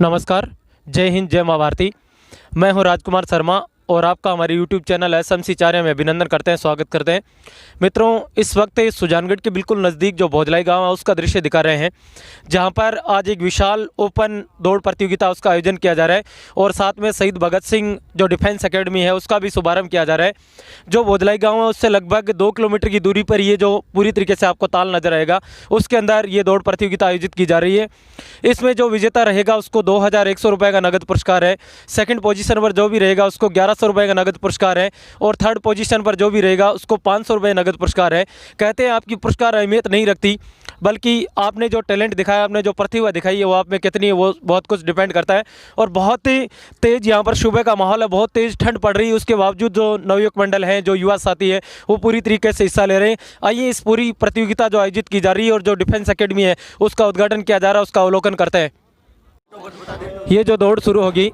नमस्कार, जय हिंद, जय माँ भारती। मैं हूँ राजकुमार शर्मा और आपका हमारे YouTube चैनल SMC चार्य में अभिनंदन करते हैं, स्वागत करते हैं। मित्रों, इस वक्त सुजानगढ़ के बिल्कुल नज़दीक जो भोजलाई गांव है उसका दृश्य दिखा रहे हैं, जहां पर आज एक विशाल ओपन दौड़ प्रतियोगिता उसका आयोजन किया जा रहा है और साथ में शहीद भगत सिंह जो डिफेंस एकेडमी है उसका भी शुभारंभ किया जा रहा है। जो भोजलाई गाँव है उससे लगभग 2 किलोमीटर की दूरी पर ये जो पूरी तरीके से आपको ताल नजर आएगा, उसके अंदर ये दौड़ प्रतियोगिता आयोजित की जा रही है। इसमें जो विजेता रहेगा उसको 2100 रुपये का नगद पुरस्कार है। सेकंड पोजीशन पर जो भी रहेगा उसको 1100 रुपये का नगद पुरस्कार है और थर्ड पोजीशन पर जो भी रहेगा उसको 500 रुपये नगद पुरस्कार है। कहते हैं आपकी पुरस्कार अहमियत नहीं रखती, बल्कि आपने जो टैलेंट दिखाया, आपने जो प्रतिभा दिखाई है वो आप में कितनी है वो बहुत कुछ डिपेंड करता है। और बहुत ही तेज़ यहाँ पर सुबह का माहौल है, बहुत तेज़ ठंड पड़ रही है, उसके बावजूद जो नवयुवक मंडल है, जो युवा साथी है, वो पूरी तरीके से हिस्सा ले रहे हैं। आइए इस पूरी प्रतियोगिता जो आयोजित की जा रही है और जो डिफेंस एकेडमी है उसका उद्घाटन किया जा रहा है, उसका अवलोकन करते हैं। ये जो दौड़ शुरू होगी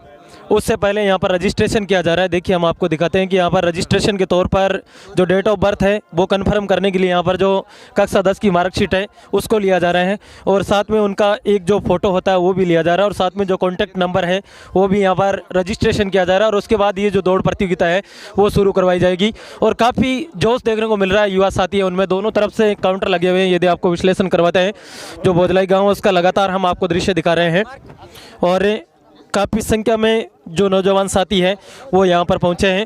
उससे पहले यहाँ पर रजिस्ट्रेशन किया जा रहा है। देखिए, हम आपको दिखाते हैं कि यहाँ पर रजिस्ट्रेशन के तौर पर जो डेट ऑफ बर्थ है वो कंफर्म करने के लिए यहाँ पर जो कक्षा 10 की मार्कशीट है उसको लिया जा रहा है और साथ में उनका एक जो फ़ोटो होता है वो भी लिया जा रहा है और साथ में जो कॉन्टैक्ट नंबर है वो भी यहाँ पर रजिस्ट्रेशन किया जा रहा है। और उसके बाद ये जो दौड़ प्रतियोगिता है वो शुरू करवाई जाएगी और काफ़ी जोश देखने को मिल रहा है। युवा साथी है, उनमें दोनों तरफ से काउंटर लगे हुए हैं। यदि आपको विश्लेषण करवाते हैं जो भोजलाई गाँव है उसका लगातार हम आपको दृश्य दिखा रहे हैं और काफ़ी संख्या में जो नौजवान साथी हैं वो यहाँ पर पहुँचे हैं।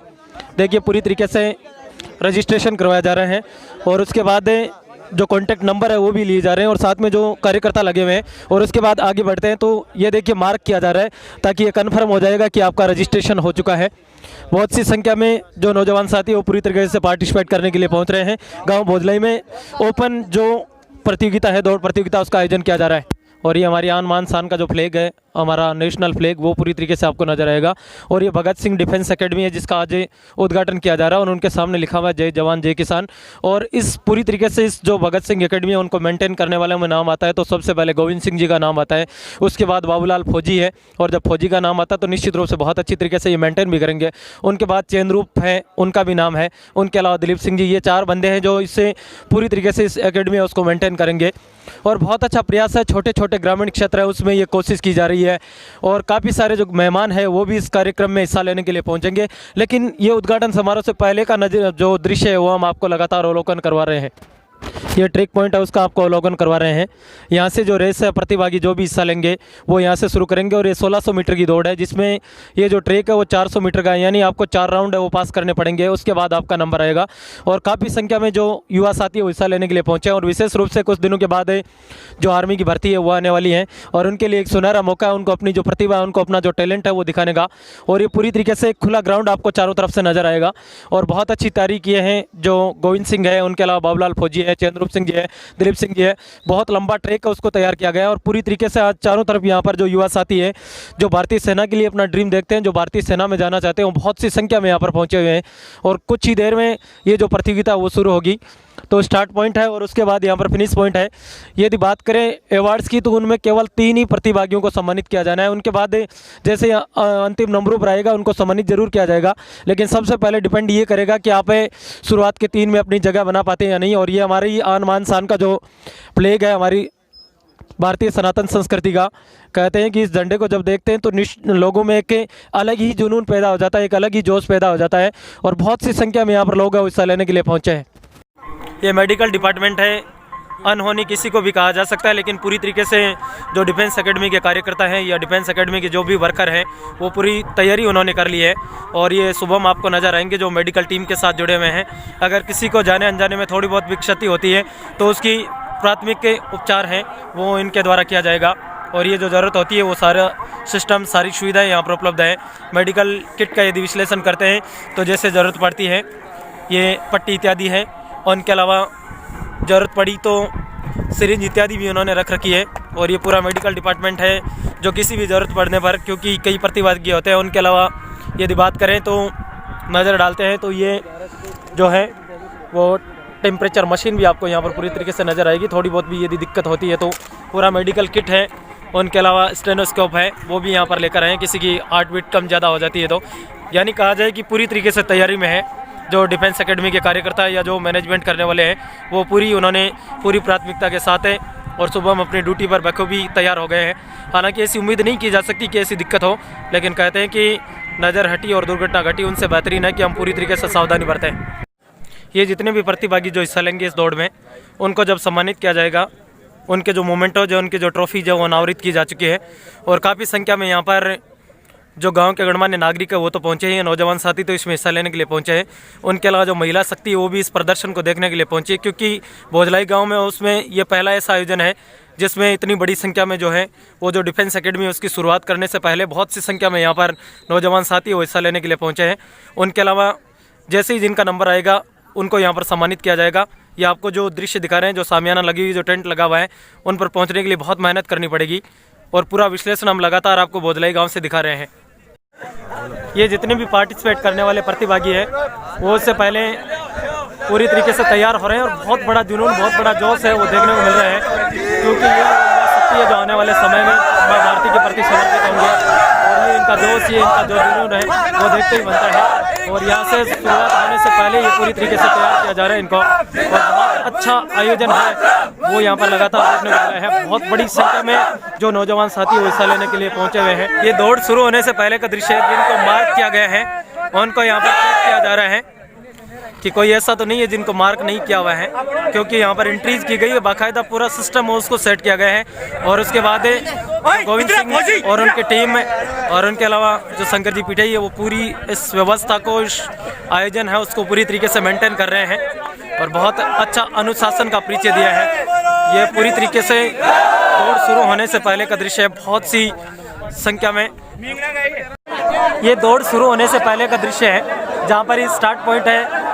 देखिए, पूरी तरीके से रजिस्ट्रेशन करवाया जा रहा है और उसके बाद जो कॉन्टैक्ट नंबर है वो भी लिए जा रहे हैं और साथ में जो कार्यकर्ता लगे हुए हैं। और उसके बाद आगे बढ़ते हैं तो ये देखिए मार्क किया जा रहा है ताकि ये कन्फर्म हो जाएगा कि आपका रजिस्ट्रेशन हो चुका है। बहुत सी संख्या में जो नौजवान साथी वो पूरी तरीके से पार्टिसिपेट करने के लिए पहुँच रहे हैं। गाँव भोजलाई में ओपन जो प्रतियोगिता है, दौड़ प्रतियोगिता, उसका आयोजन किया जा रहा है। और ये हमारी आन मान शान का जो फ्लैग है, हमारा नेशनल फ्लैग, वो पूरी तरीके से आपको नजर आएगा। और ये भगत सिंह डिफेंस एकेडमी है जिसका आज उद्घाटन किया जा रहा है और उनके सामने लिखा हुआ है जय जवान जय किसान। और इस पूरी तरीके से इस जो भगत सिंह एकेडमी है उनको मेंटेन करने वाले में नाम आता है तो सबसे पहले गोविंद सिंह जी का नाम आता है, उसके बाद बाबूलाल फौजी है और जब फौजी का नाम आता है तो निश्चित रूप से बहुत अच्छी तरीके से ये मेंटेन भी करेंगे। उनके बाद चेंद्रूप है, उनका भी नाम है, उनके अलावा दिलीप सिंह जी, ये 4 बंदे हैं जो इससे पूरी तरीके से इस एकेडमी है उसको मेंटेन करेंगे। और बहुत अच्छा प्रयास है, छोटे छोटे ग्रामीण क्षेत्र है उसमें ये कोशिश की जा रही है और काफ़ी सारे जो मेहमान हैं वो भी इस कार्यक्रम में हिस्सा लेने के लिए पहुंचेंगे। लेकिन ये उद्घाटन समारोह से पहले का जो दृश्य है वो हम आपको लगातार अवलोकन करवा रहे हैं। ये ट्रैक पॉइंट है उसका आपको अवलोकन करवा रहे हैं। यहाँ से जो रेस है प्रतिभागी जो भी हिस्सा लेंगे वो यहाँ से शुरू करेंगे और ये 1600 मीटर की दौड़ है जिसमें ये जो ट्रैक है वो 400 मीटर का है, यानी आपको 4 राउंड है वो पास करने पड़ेंगे, उसके बाद आपका नंबर आएगा। और काफ़ी संख्या में जो युवा साथी वो हिस्सा लेने के लिए पहुँचे हैं और विशेष रूप से कुछ दिनों के बाद जो आर्मी की भर्ती है वो आने वाली है और उनके लिए एक सुनहरा मौका है, उनको अपनी जो प्रतिभा है, उनको अपना जो टैलेंट है वो दिखाने का। और ये पूरी तरीके से खुला ग्राउंड आपको चारों तरफ से नजर आएगा और बहुत अच्छी तैयारी किए हैं जो गोविंद सिंह है, उनके अलावा बाबूलाल फौजी है, चेंद्रूप सिंह जी है, दिलीप सिंह जी है। बहुत लंबा ट्रैक है उसको तैयार किया गया है और पूरी तरीके से आज चारों तरफ यहाँ पर जो युवा साथी है जो भारतीय सेना के लिए अपना ड्रीम देखते हैं, जो भारतीय सेना में जाना चाहते हैं, वो बहुत सी संख्या में यहाँ पर पहुँचे हुए हैं। और कुछ ही देर में ये जो प्रतियोगिता वो शुरू होगी। तो स्टार्ट पॉइंट है और उसके बाद यहाँ पर फिनिश पॉइंट है। यदि बात करें अवार्ड्स की तो उनमें केवल 3 ही प्रतिभागियों को सम्मानित किया जाना है। उनके बाद जैसे अंतिम नंबरों पर आएगा उनको सम्मानित जरूर किया जाएगा, लेकिन सबसे पहले डिपेंड ये करेगा कि आप शुरुआत के 3 में अपनी जगह बना पाते हैं या नहीं। और ये हमारी आन मान शान का जो फ्लैग है हमारी भारतीय सनातन संस्कृति का, कहते हैं कि इस झंडे को जब देखते हैं तो लोगों में एक अलग ही जुनून पैदा हो जाता है, एक अलग ही जोश पैदा हो जाता है और बहुत सी संख्या में यहाँ पर लोग हिस्सा लेने के लिए पहुँचे हैं। ये मेडिकल डिपार्टमेंट है, अनहोनी किसी को भी कहा जा सकता है, लेकिन पूरी तरीके से जो डिफेंस एकेडमी के कार्यकर्ता हैं या डिफेंस एकेडमी के जो भी वर्कर हैं वो पूरी तैयारी उन्होंने कर ली है। और ये सुबह आपको नज़र आएंगे जो मेडिकल टीम के साथ जुड़े हुए हैं। अगर किसी को जाने अनजाने में थोड़ी बहुत भी क्षति होती है तो उसकी प्राथमिक के उपचार हैं वो इनके द्वारा किया जाएगा। और ये जो ज़रूरत होती है वो सारा सिस्टम, सारी सुविधाएँ यहाँ पर उपलब्ध है। मेडिकल किट का यदि विश्लेषण करते हैं तो जैसे ज़रूरत पड़ती है ये पट्टी इत्यादि है, और उनके अलावा ज़रूरत पड़ी तो सिरिंज इत्यादि भी उन्होंने रख रखी है। और ये पूरा मेडिकल डिपार्टमेंट है जो किसी भी ज़रूरत पड़ने पर, क्योंकि कई प्रतिभागी होते हैं, उनके अलावा यदि बात करें तो नज़र डालते हैं तो ये जो है वो टेम्परेचर मशीन भी आपको यहाँ पर पूरी तरीके से नज़र आएगी। थोड़ी बहुत भी यदि दिक्कत होती है तो पूरा मेडिकल किट है। उनके अलावा स्टेनोस्कोप है वो भी यहाँ पर लेकर आए, किसी की हार्ट बीट कम ज़्यादा हो जाती है तो, यानी कहा जाए कि पूरी तरीके से तैयारी में है। जो डिफेंस एकेडमी के कार्यकर्ता या जो मैनेजमेंट करने वाले हैं वो उन्होंने पूरी प्राथमिकता के साथ है और सुबह हम अपनी ड्यूटी पर बखूबी तैयार हो गए हैं। हालांकि ऐसी उम्मीद नहीं की जा सकती कि ऐसी दिक्कत हो, लेकिन कहते हैं कि नज़र हटी और दुर्घटना घटी, उनसे बेहतरीन है कि हम पूरी तरीके से सावधानी बरतें। ये जितने भी प्रतिभागी जो हिस्सा लेंगे इस दौड़ में, उनको जब सम्मानित किया जाएगा, उनके जो मोमेंटो जो उनके जो ट्रॉफी जो वो अनावरित की जा चुकी है। और काफ़ी संख्या में यहाँ पर जो गांव के गणमान्य नागरिक है वो तो पहुंचे ही हैं, नौजवान साथी तो इसमें हिस्सा लेने के लिए पहुंचे हैं। उनके अलावा जो महिला शक्ति है वो भी इस प्रदर्शन को देखने के लिए पहुंची है, क्योंकि भोजलाई गांव में उसमें ये पहला ऐसा आयोजन है जिसमें इतनी बड़ी संख्या में जो है वो जो डिफेंस एकेडमी उसकी शुरुआत करने से पहले बहुत सी संख्या में यहाँ पर नौजवान साथी वो हिस्सा लेने के लिए पहुँचे हैं। उनके अलावा जैसे ही जिनका नंबर आएगा उनको यहाँ पर सम्मानित किया जाएगा। ये आपको जो दृश्य दिखा रहे हैं, जो सामियाना लगी हुई, जो टेंट लगा हुआ है, उन पर पहुँचने के लिए बहुत मेहनत करनी पड़ेगी और पूरा विश्लेषण हम लगातार आपको भोजलाई गाँव से दिखा रहे हैं। ये जितने भी पार्टिसिपेट करने वाले प्रतिभागी हैं वो उससे पहले पूरी तरीके से तैयार हो रहे हैं और बहुत बड़ा जुनून, बहुत बड़ा जोश है वो देखने को मिल रहा है, क्योंकि ये शक्ति है जो आने वाले समय में माँ भारती के प्रति समर्पित होंगे और ये इनका जोश, ये इनका जो जुनून है वो देखते ही बनता है। और यहाँ से शुरुआत होने से पहले ये पूरी तरीके से तैयार किया जा रहा है इनको, और बहुत अच्छा आयोजन है वो यहाँ पर लगातार देखने को मिल रहा है। बहुत बड़ी संख्या में जो नौजवान साथी वो हिस्सा लेने के लिए पहुँचे हुए हैं। ये दौड़ शुरू होने से पहले का दृश्य है, जिनको मार्क किया गया है उनको यहाँ पर चेक किया जा रहा है कि कोई ऐसा तो नहीं है जिनको मार्क नहीं किया हुआ है, क्योंकि यहाँ पर एंट्रीज की गई है, बाकायदा पूरा सिस्टम उसको सेट किया गया है। और उसके बाद गोविंद सिंह और उनकी टीम और उनके अलावा जो शंकर जी पिटाई है वो पूरी इस व्यवस्था को, इस आयोजन है उसको पूरी तरीके से मेंटेन कर रहे हैं और बहुत अच्छा अनुशासन का परिचय दिया है। ये पूरी तरीके से दौड़ शुरू होने से पहले का दृश्य है। बहुत सी संख्या में ये दौड़ शुरू होने से पहले का दृश्य है, जहाँ पर ये स्टार्ट पॉइंट है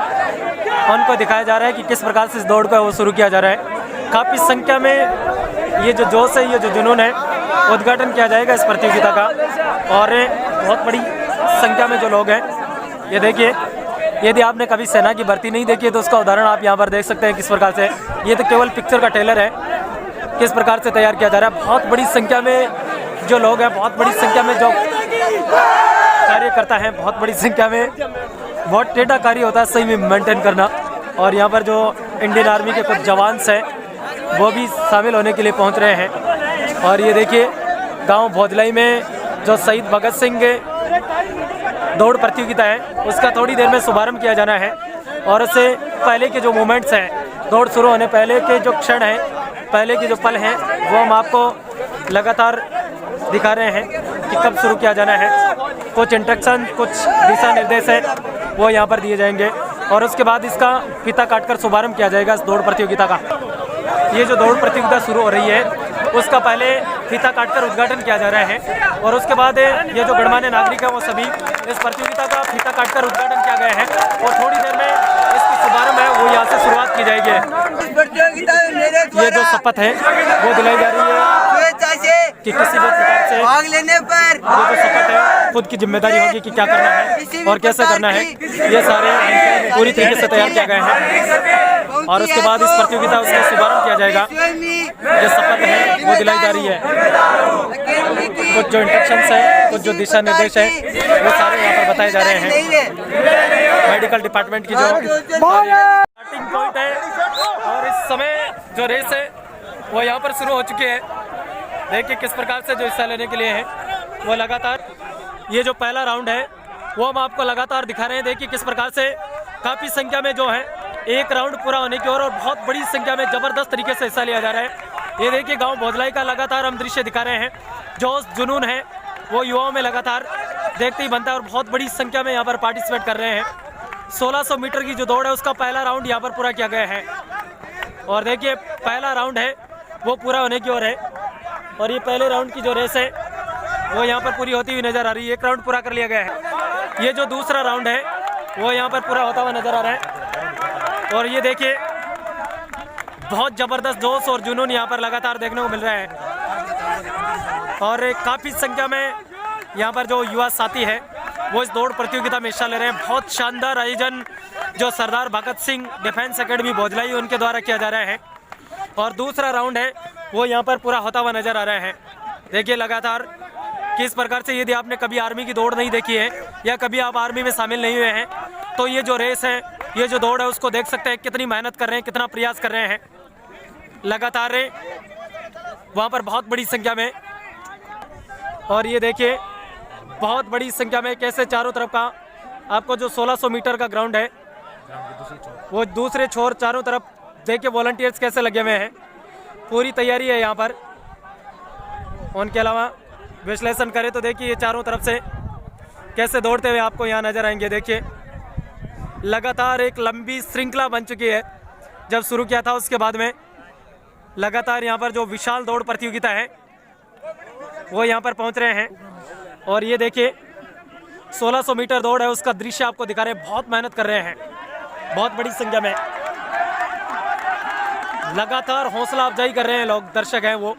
उनको दिखाया जा रहा है कि किस प्रकार से इस दौड़ को वो शुरू किया जा रहा है। काफ़ी संख्या में ये जो जोश है, ये जो जुनून है, उद्घाटन किया जाएगा इस प्रतियोगिता का और बहुत बड़ी संख्या में जो लोग हैं। ये देखिए, यदि आपने कभी सेना की भर्ती नहीं देखी है तो उसका उदाहरण आप यहाँ पर देख सकते हैं किस प्रकार से। ये तो केवल पिक्चर का ट्रेलर है, किस प्रकार से तैयार किया जा रहा है। बहुत बड़ी संख्या में जो लोग हैं, बहुत बड़ी संख्या में जो कार्यकर्ता हैं, बहुत बड़ी संख्या में, बहुत टेढ़ा कार्य होता है सही में मेंटेन करना। और यहाँ पर जो इंडियन आर्मी के कुछ जवान हैं वो भी शामिल होने के लिए पहुँच रहे हैं। और ये देखिए, गांव भोजलाई में जो शहीद भगत सिंह दौड़ प्रतियोगिता है उसका थोड़ी देर में शुभारंभ किया जाना है। और उससे पहले के जो मोमेंट्स हैं, दौड़ शुरू होने पहले के जो क्षण हैं, पहले के जो पल हैं, वो हम आपको लगातार दिखा रहे हैं कि कब शुरू किया जाना है। कुछ इंस्ट्रक्शन, कुछ दिशा निर्देश है वो यहाँ पर दिए जाएंगे और उसके बाद इसका फीता काटकर शुभारंभ किया जाएगा इस दौड़ प्रतियोगिता का। ये जो दौड़ प्रतियोगिता शुरू हो रही है उसका पहले फीता काटकर उद्घाटन किया जा रहा है और उसके बाद ये जो गणमान्य नागरिक है वो सभी इस प्रतियोगिता का फीता काटकर उद्घाटन किया गया है और थोड़ी देर में इसकी शुभारंभ है वो यहाँ से शुरुआत की जाएगी। ये जो शपथ है वो दिलाई जा रही है कि किसी भी प्रकार से भाग लेने पर ये जो शपथ है खुद की जिम्मेदारी होगी कि क्या करना है और कैसे करना है। ये सारे पूरी तरीके से तैयार किया गया है और उसके बाद इस प्रतियोगिता उसका शुभारंभ किया जाएगा। ये शपथ है वो दिलाई जा रही है। कुछ जो इंस्ट्रक्शंस है, कुछ जो दिशा निर्देश है वो सारे यहाँ पर बताए जा रहे हैं। मेडिकल डिपार्टमेंट की जो स्टार्टिंग पॉइंट है और इस समय जो रेस है वो यहाँ पर शुरू हो चुकी है। देखिए किस प्रकार से जो हिस्सा लेने के लिए है वो लगातार, ये जो पहला राउंड है वो हम आपको लगातार दिखा रहे हैं। देखिए किस प्रकार से काफ़ी संख्या में जो है एक राउंड पूरा होने की और बहुत बड़ी संख्या में ज़बरदस्त तरीके से हिस्सा लिया जा रहा है। ये देखिए गांव भोजलाई का लगातार हम दृश्य दिखा रहे हैं। जोश जुनून है वो युवाओं में लगातार देखते ही बनता है और बहुत बड़ी संख्या में यहाँ पर पार्टिसिपेट कर रहे हैं। 1600 मीटर की जो दौड़ है उसका पहला राउंड यहाँ पर पूरा किया गया है और देखिए पहला राउंड है वो पूरा होने की ओर है और ये पहले राउंड की जो रेस है वो यहाँ पर पूरी होती हुई नज़र आ रही है। एक राउंड पूरा कर लिया गया है। ये जो दूसरा राउंड है वो यहाँ पर पूरा होता हुआ नज़र आ रहा है और ये देखिए बहुत ज़बरदस्त जोश और जुनून यहाँ पर लगातार देखने को मिल रहा है और काफ़ी संख्या में यहाँ पर जो युवा साथी है वो इस दौड़ प्रतियोगिता में हिस्सा ले रहे हैं। बहुत शानदार आयोजन जो सरदार भगत सिंह डिफेंस एकेडमी भोजलाई उनके द्वारा किया जा रहा है और दूसरा राउंड है वो यहाँ पर पूरा होता हुआ नज़र आ रहा है। देखिए लगातार किस प्रकार से, यदि आपने कभी आर्मी की दौड़ नहीं देखी है या कभी आप आर्मी में शामिल नहीं हुए हैं तो ये जो रेस है, ये जो दौड़ है उसको देख सकते हैं कितनी मेहनत कर रहे हैं, कितना प्रयास कर रहे हैं। लगातार वहाँ पर बहुत बड़ी संख्या में। और ये देखिए बहुत बड़ी संख्या में कैसे चारों तरफ का आपको जो 1600 मीटर का ग्राउंड है वो दूसरे छोर चारों तरफ देखिए वॉलंटियर्स कैसे लगे हुए हैं। पूरी तैयारी है यहाँ पर। उनके अलावा विश्लेषण करें तो देखिए ये चारों तरफ से कैसे दौड़ते हुए आपको यहाँ नजर आएंगे। देखिए लगातार एक लंबी श्रृंखला बन चुकी है। जब शुरू किया था उसके बाद में लगातार यहाँ पर जो विशाल दौड़ प्रतियोगिता है वो यहाँ पर पहुँच रहे हैं। और ये देखिए 1600 मीटर दौड़ है उसका दृश्य आपको दिखा रहे हैं। बहुत मेहनत कर रहे हैं बहुत बड़ी संख्या में। लगातार हौसला अफजाई कर रहे हैं लोग, दर्शक हैं वो,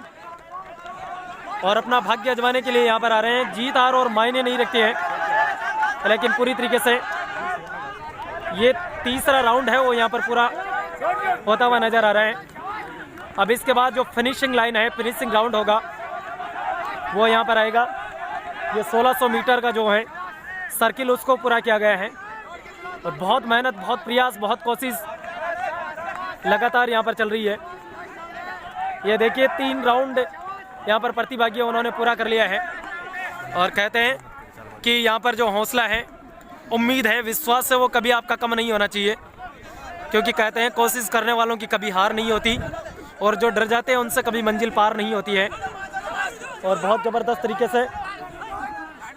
और अपना भाग्य आजमाने के लिए यहाँ पर आ रहे हैं। जीत हार और मायने नहीं रखती है, लेकिन पूरी तरीके से ये तीसरा राउंड है वो यहाँ पर पूरा होता हुआ नजर आ रहा है। अब इसके बाद जो फिनिशिंग लाइन है, फिनिशिंग राउंड होगा वो यहाँ पर आएगा। ये 1600 मीटर का जो है सर्किल उसको पूरा किया गया है। और बहुत मेहनत, बहुत प्रयास, बहुत कोशिश लगातार यहाँ पर चल रही है। ये देखिए 3 राउंड यहाँ पर प्रतिभागी उन्होंने पूरा कर लिया है। और कहते हैं कि यहाँ पर जो हौसला है, उम्मीद है, विश्वास है, वो कभी आपका कम नहीं होना चाहिए। क्योंकि कहते हैं कोशिश करने वालों की कभी हार नहीं होती और जो डर जाते हैं उनसे कभी मंजिल पार नहीं होती है। और बहुत ज़बरदस्त तरीके से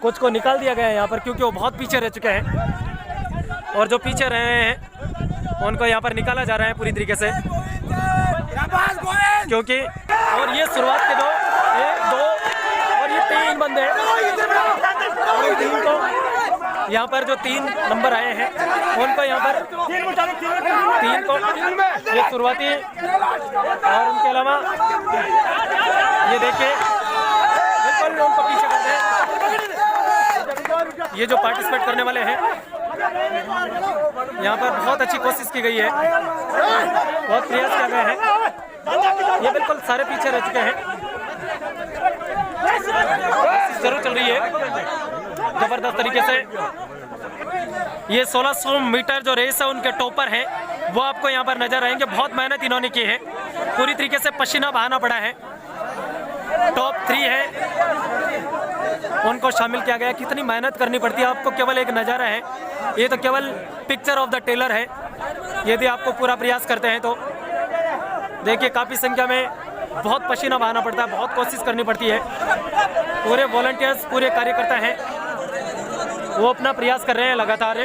कुछ को निकाल दिया गया है यहाँ पर, क्योंकि वो बहुत पीछे रह चुके हैं। और जो पीछे रहे हैं उनको यहाँ पर निकाला जा रहा है पूरी तरीके से, क्योंकि और ये शुरुआत के 1 2 और ये 3 बंदे और 3 को यहाँ पर जो 3 नंबर आए हैं उनको यहाँ पर 3 को ये शुरुआती। और उनके अलावा ये देखिए बिल्कुल उनको पीछे करते हैं। ये जो पार्टिसिपेट करने वाले हैं यहाँ पर बहुत अच्छी कोशिश की गई है, बहुत प्रयास किया गया है। ये बिल्कुल सारे पीछे रह चुके हैं। जरूर चल रही है जबरदस्त तरीके से। ये 1600 मीटर जो रेस है उनके टॉपर हैं वो आपको यहाँ पर नजर आएंगे। बहुत मेहनत इन्होंने की है, पूरी तरीके से पसीना बहाना पड़ा है। टॉप 3 है उनको शामिल किया गया। कितनी मेहनत करनी पड़ती है, आपको केवल एक नज़ारा है, ये तो केवल पिक्चर ऑफ द टेलर है। यदि आपको पूरा प्रयास करते हैं तो देखिए काफ़ी संख्या में बहुत पसीना बहाना पड़ता है, बहुत कोशिश करनी पड़ती है। पूरे वॉलंटियर्स, पूरे कार्यकर्ता हैं वो अपना प्रयास कर रहे हैं लगातार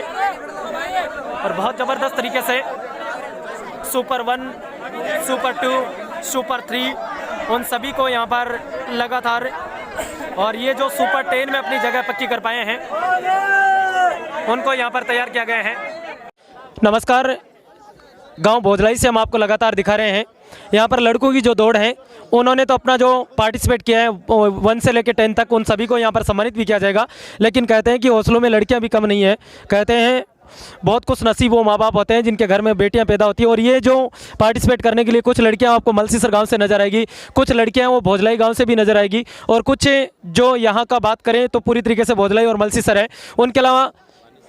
और बहुत ज़बरदस्त तरीके से। सुपर 1, सुपर 2, सुपर 3 उन सभी को यहाँ पर लगातार, और ये जो सुपर 10 में अपनी जगह पक्की कर पाए हैं उनको यहाँ पर तैयार किया गया है। नमस्कार, गांव भोजलाई से हम आपको लगातार दिखा रहे हैं। यहाँ पर लड़कों की जो दौड़ है उन्होंने तो अपना जो पार्टिसिपेट किया है 1 से लेकर 10 तक उन सभी को यहाँ पर सम्मानित भी किया जाएगा। लेकिन कहते हैं कि हौसलों में लड़कियाँ भी कम नहीं है। कहते हैं बहुत कुछ नसीब वो माँ बाप होते हैं जिनके घर में बेटियां पैदा होती है। और ये जो पार्टिसिपेट करने के लिए कुछ लड़कियां आपको मलसीसर गांव से नजर आएगी, कुछ लड़कियां वो भोजलाई गांव से भी नजर आएगी, और कुछ जो यहाँ का बात करें तो पूरी तरीके से भोजलाई और मलसीसर है। उनके अलावा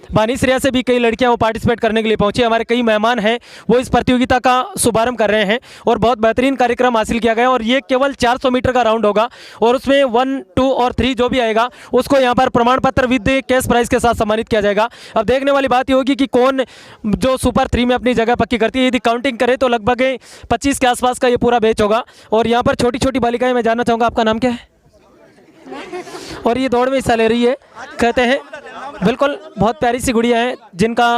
बानीसरिया से भी कई लड़कियां वो पार्टिसिपेट करने के लिए पहुंची। हमारे कई मेहमान हैं वो इस प्रतियोगिता का शुभारंभ कर रहे हैं और बहुत बेहतरीन कार्यक्रम हासिल किया गया। और ये केवल 400 मीटर का राउंड होगा और उसमें 1, 2 और 3 जो भी आएगा उसको यहाँ पर प्रमाण पत्र विद कैश प्राइज के साथ सम्मानित किया जाएगा। अब देखने वाली बात ये होगी कि कौन जो सुपर 3 में अपनी जगह पक्की करती है। यदि काउंटिंग करें तो लगभग 25 के आसपास का ये पूरा बैच होगा। और यहाँ पर छोटी छोटी बालिकाएं, मैं जानना चाहूँगा आपका नाम क्या है और ये दौड़ में हिस्सा ले रही है। कहते हैं बिल्कुल बहुत प्यारी सी गुड़िया है जिनका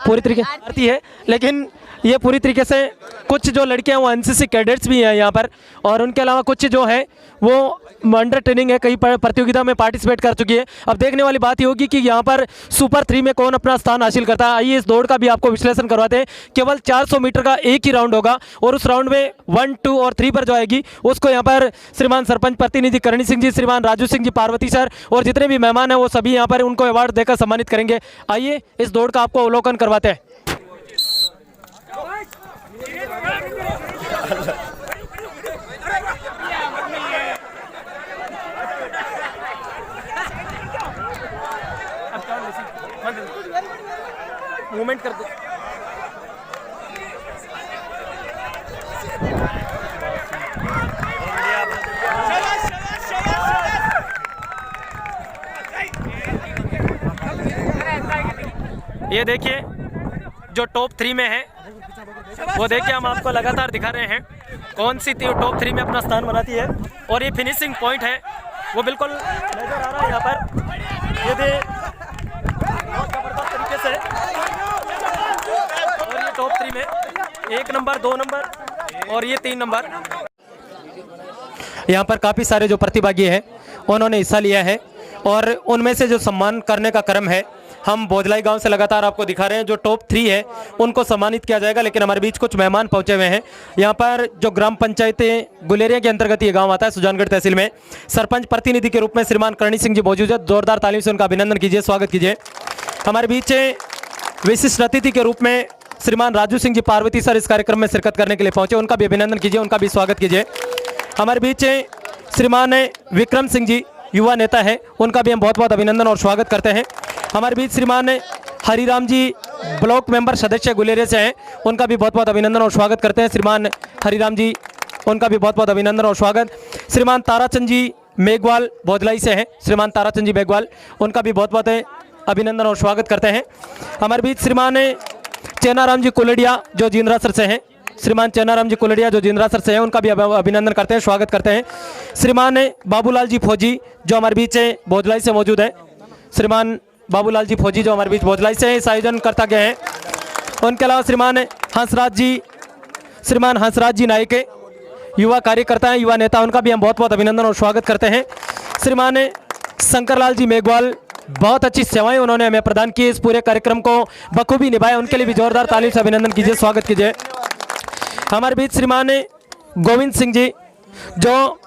पूरी तरीके आती है, लेकिन ये पूरी तरीके से कुछ जो लड़कियां वो एनसीसी कैडेट्स भी हैं यहाँ पर, और उनके अलावा कुछ जो है वो अंडर ट्रेनिंग है, कई प्रतियोगिता में पार्टिसिपेट कर चुकी है। अब देखने वाली बात ये होगी कि यहाँ पर सुपर 3 में कौन अपना स्थान हासिल करता है। आइए इस दौड़ का भी आपको विश्लेषण करवाते हैं। केवल 400 मीटर का एक ही राउंड होगा और उस राउंड में 1, 2 और 3 पर जो आएगी उसको यहाँ पर श्रीमान सरपंच प्रतिनिधि करणी सिंह जी, श्रीमान राजू सिंह जी, पार्वती सर और जितने भी मेहमान हैं वो सभी यहाँ पर उनको अवार्ड देकर सम्मानित करेंगे। आइए इस दौड़ का आपको अवलोकन करवाते हैं। मूवमेंट कर दो। ये देखिए जो टॉप 3 में है वो देखिए हम आपको लगातार दिखा रहे हैं कौन सी टीम टॉप 3 में अपना स्थान बनाती है। और ये फिनिशिंग पॉइंट है वो बिल्कुल नजर आ रहा है यहाँ पर, ये बहुत जबरदस्त तरीके से। और ये टॉप 3 में 1 नंबर 2 नंबर और ये 3 नंबर। यहाँ पर काफ़ी सारे जो प्रतिभागी हैं उन्होंने हिस्सा लिया है और उनमें से जो सम्मान करने का क्रम है हम भोजलाई गांव से लगातार आपको दिखा रहे हैं। जो टॉप 3 है उनको सम्मानित किया जाएगा, लेकिन हमारे बीच कुछ मेहमान पहुंचे हुए हैं। यहाँ पर जो ग्राम पंचायत गुलेरिया के अंतर्गत ये गांव आता है सुजानगढ़ तहसील में, सरपंच प्रतिनिधि के रूप में श्रीमान करणी सिंह जी मौजूद है। जोरदार तालियों से उनका अभिनंदन कीजिए, स्वागत कीजिए। हमारे बीच विशिष्ट अतिथि के रूप में श्रीमान राजू सिंह जी पार्वती सर इस कार्यक्रम में शिरकत करने के लिए पहुँचे, उनका भी अभिनंदन कीजिए, उनका भी स्वागत कीजिए। हमारे बीच श्रीमान विक्रम सिंह जी युवा नेता है, उनका भी हम बहुत बहुत अभिनंदन और स्वागत करते हैं। हमारे बीच श्रीमान हरिराम जी ब्लॉक मेंबर सदस्य गुलेरिया से हैं, उनका भी बहुत बहुत अभिनंदन और स्वागत करते हैं। श्रीमान हरिराम जी, उनका भी बहुत बहुत अभिनंदन और स्वागत। श्रीमान ताराचंद जी मेघवाल भोजलाई से हैं, श्रीमान ताराचंद जी मेघवाल, उनका भी बहुत बहुत अभिनंदन और स्वागत करते हैं। हमारे बीच श्रीमान चेनाराम जी कुलडिया जो जिंद्रा सर से हैं, श्रीमान चेनाराम जी कुलडिया जो जिंद्रा सर से हैं, उनका भी अभिनंदन करते हैं, स्वागत करते हैं। श्रीमान बाबूलाल जी फौजी जो हमारे बीच भोजलाई से मौजूद है, श्रीमान बाबूलाल जी फौजी जो हमारे बीच भोजलाई से इस आयोजन करता गए हैं। उनके अलावा श्रीमान हंसराज जी नायक युवा कार्यकर्ता हैं, युवा नेता, उनका भी हम बहुत बहुत अभिनंदन और स्वागत करते हैं। श्रीमान शंकरलाल जी मेघवाल, बहुत अच्छी सेवाएं उन्होंने हमें प्रदान की, इस पूरे कार्यक्रम को बखूबी निभाया, उनके लिए भी जोरदार तालियों से अभिनंदन कीजिए, स्वागत कीजिए। हमारे बीच श्रीमान गोविंद सिंह जी जो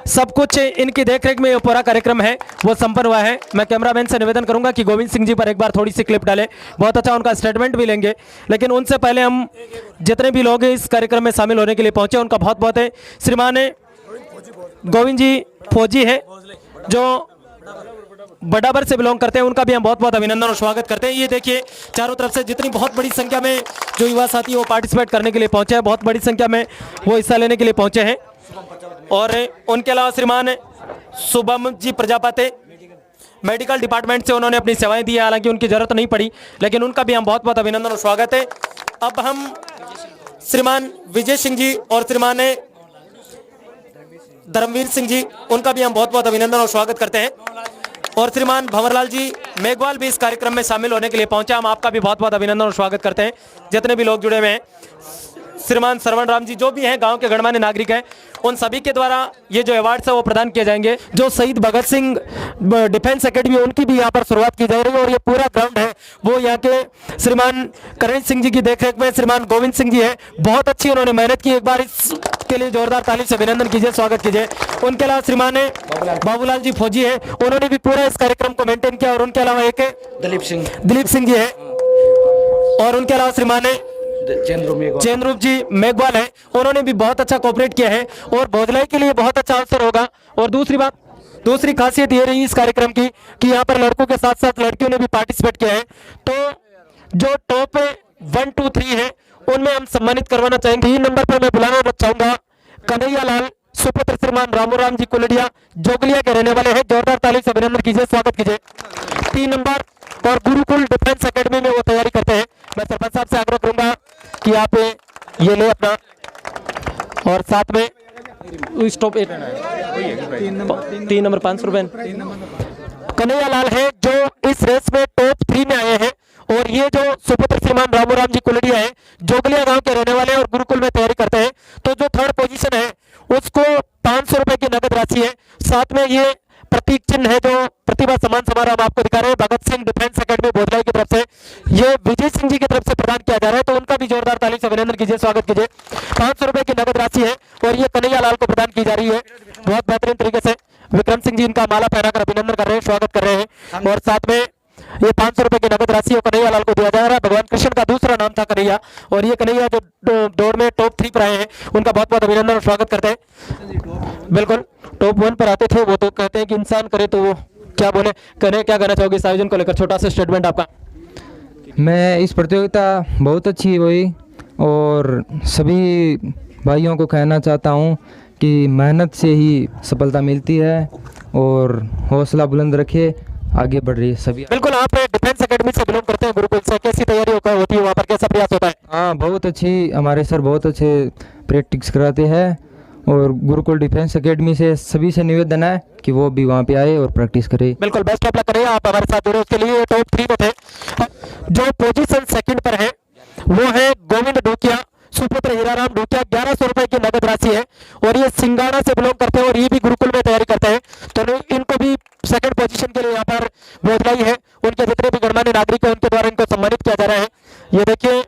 सब कुछ इनकी देखरेख में ये पूरा कार्यक्रम है वो संपन्न हुआ है। मैं कैमरामैन से निवेदन करूंगा कि गोविंद सिंह जी पर एक बार थोड़ी सी क्लिप डालें, बहुत अच्छा उनका स्टेटमेंट भी लेंगे। लेकिन उनसे पहले हम जितने भी लोग इस कार्यक्रम में शामिल होने के लिए पहुंचे उनका बहुत बहुत है। श्रीमान गोविंद जी फौजी है जो बड़ाबर से बिलोंग करते हैं, उनका भी हम बहुत बहुत अभिनंदन और स्वागत करते हैं। ये देखिए चारों तरफ से जितनी बहुत बड़ी संख्या में जो युवा साथी वो पार्टिसिपेट करने के लिए पहुंचे हैं, बहुत बड़ी संख्या में वो हिस्सा लेने के लिए पहुंचे हैं। और उनके अलावा श्रीमान शुभम जी प्रजापति मेडिकल डिपार्टमेंट से उन्होंने अपनी सेवाएं दी है, हालांकि उनकी जरूरत नहीं पड़ी, लेकिन उनका भी हम बहुत बहुत अभिनंदन और स्वागत है। अब हम श्रीमान विजय सिंह जी और श्रीमान धर्मवीर सिंह जी, उनका भी हम बहुत बहुत अभिनंदन और स्वागत करते हैं। और श्रीमान भंवरलाल जी मेघवाल भी इस कार्यक्रम में शामिल होने के लिए पहुंचे, हम आपका भी बहुत बहुत अभिनंदन और स्वागत करते हैं। जितने भी लोग जुड़े हुए हैं, श्रीमान सरवण राम जी जो भी हैं गांव के गणमान्य नागरिक हैं, उन सभी के द्वारा ये जो अवार्ड्स है वो प्रदान किए जाएंगे। जो शहीद भगत सिंह डिफेंस एकेडमी उनकी भी यहाँ पर शुरुआत की जा रही है और ये पूरा ग्राउंड है वो यहाँ के श्रीमान करण सिंह जी की देखरेख में श्रीमान गोविंद सिंह जी है, बहुत अच्छी उन्होंने मेहनत की, एक बार इसके लिए जोरदार ताली से अभिनंदन कीजिए, स्वागत कीजिए। उनके अलावा श्रीमान बाबूलाल जी फौजी है, उन्होंने भी पूरा इस कार्यक्रम को मेंटेन किया। और उनके अलावा एक दिलीप सिंह जी है और उनके अलावा श्रीमान चेंद्रूप जी मेघवाल है, उन्होंने भी बहुत अच्छा कोऑपरेट किया है और भोजलाई के लिए बहुत अच्छा अवसर होगा। और दूसरी खासियत ये रही इस कार्यक्रम की कि यहाँ पर लड़कों के साथ साथ लड़कियों ने भी पार्टिसिपेट किया है, तो जो टॉप 1, 2, 3 है उनमें हम सम्मानित करवाना चाहेंगे। 3 नंबर पर मैं बुलाना चाहूंगा कन्हैया लाल सुपुत्र श्रीमान रामूराम जी कुलडिया, जोगलिया के रहने वाले हैं, जोरदार ताली से अभिनंदन कीजिए, स्वागत कीजिए। 3 नंबर और गुरुकुल डिफेंस एकेडमी में वो तैयारी करते हैं। मैं सरपंच साहब से आग्रह करूंगा कि आप ये ले अपना, और साथ में स्टॉप 3 नंबर 500 रुपए कन्हैया लाल है जो इस रेस में टॉप 3 में आए हैं। और ये जो सुपुत्र श्रीमान रामूराम जी कुलडिया है, जोगलिया गांव के रहने वाले हैं और गुरुकुल में तैयारी करते हैं। तो जो 3rd पोजीशन है उसको 500 रुपए की नगद राशि है, साथ में ये प्रतीक चिन्ह है जो प्रतिभा सम्मान समारोह हम आपको दिखा रहे हैं भगत सिंह डिफेंस एकेडमी भोजलाई की तरफ से, ये विजय सिंह जी की तरफ से प्रदान किया जा रहा है, तो उनका भी जोरदार ताली से अभिनंदन कीजिए, स्वागत कीजिए। 500 रुपए की नगद राशि है और ये कन्हैया लाल को प्रदान की जा रही है बहुत बेहतरीन तरीके से। विक्रम सिंह जी इनका माला पहनाकर अभिनंदन कर रहे हैं, स्वागत कर रहे हैं। और साथ में ये 500 रुपए की नगद राशि कन्हैया लाल को दिया जा रहा है। भगवान कृष्ण का दूसरा नाम था कन्हैया, और ये कन्हैया जो दौड़ में टॉप 3 पर आए हैं उनका बहुत बहुत अभिनंदन और स्वागत करते हैं। बिल्कुल टॉप 1 पर आते थे वो, तो कहते हैं कि इंसान करे तो वो क्या बोले। क्या कहना चाहोगे इस आयोजन को लेकर, छोटा सा स्टेटमेंट आपका। मैं इस प्रतियोगिता बहुत अच्छी हुई और सभी भाइयों को कहना चाहता हूँ कि मेहनत से ही सफलता मिलती है और हौसला बुलंद रखिए, आगे बढ़ रही है सभी। बिल्कुल, आप डिफेंस एकेडमी से बिलोंग करते हैं, गुरुकुल से, कैसी तैयारी होती है वहाँ पर, कैसा प्रयास होता है? हाँ, बहुत अच्छी, हमारे सर बहुत अच्छे प्रैक्टिस कराते हैं और गुरुकुल डिफेंस एकेडमी से सभी से निवेदन है कि वो भी वहाँ पे आए और प्रैक्टिस करे। बिल्कुल, बेस्ट ऑफ लक करें, आप हमारे साथ जुड़े उसके लिए। टॉप 3 में थे। जो पोजीशन सेकंड पर है वो है गोविंद डोकिया, सुपुत्र हीराराम डोकिया। 1100 रुपए की नगद राशि है और ये सिंगाड़ा से बिलोंग करते हैं और ये भी गुरुकुल में तैयारी करते हैं, तो इनको भी सेकंड पोजीशन के लिए यहाँ पर बधाई है। उनके जितने भी गणमान्य नागरिक हैं उनके द्वारा इनको सम्मानित किया जा रहा है। ये देखिए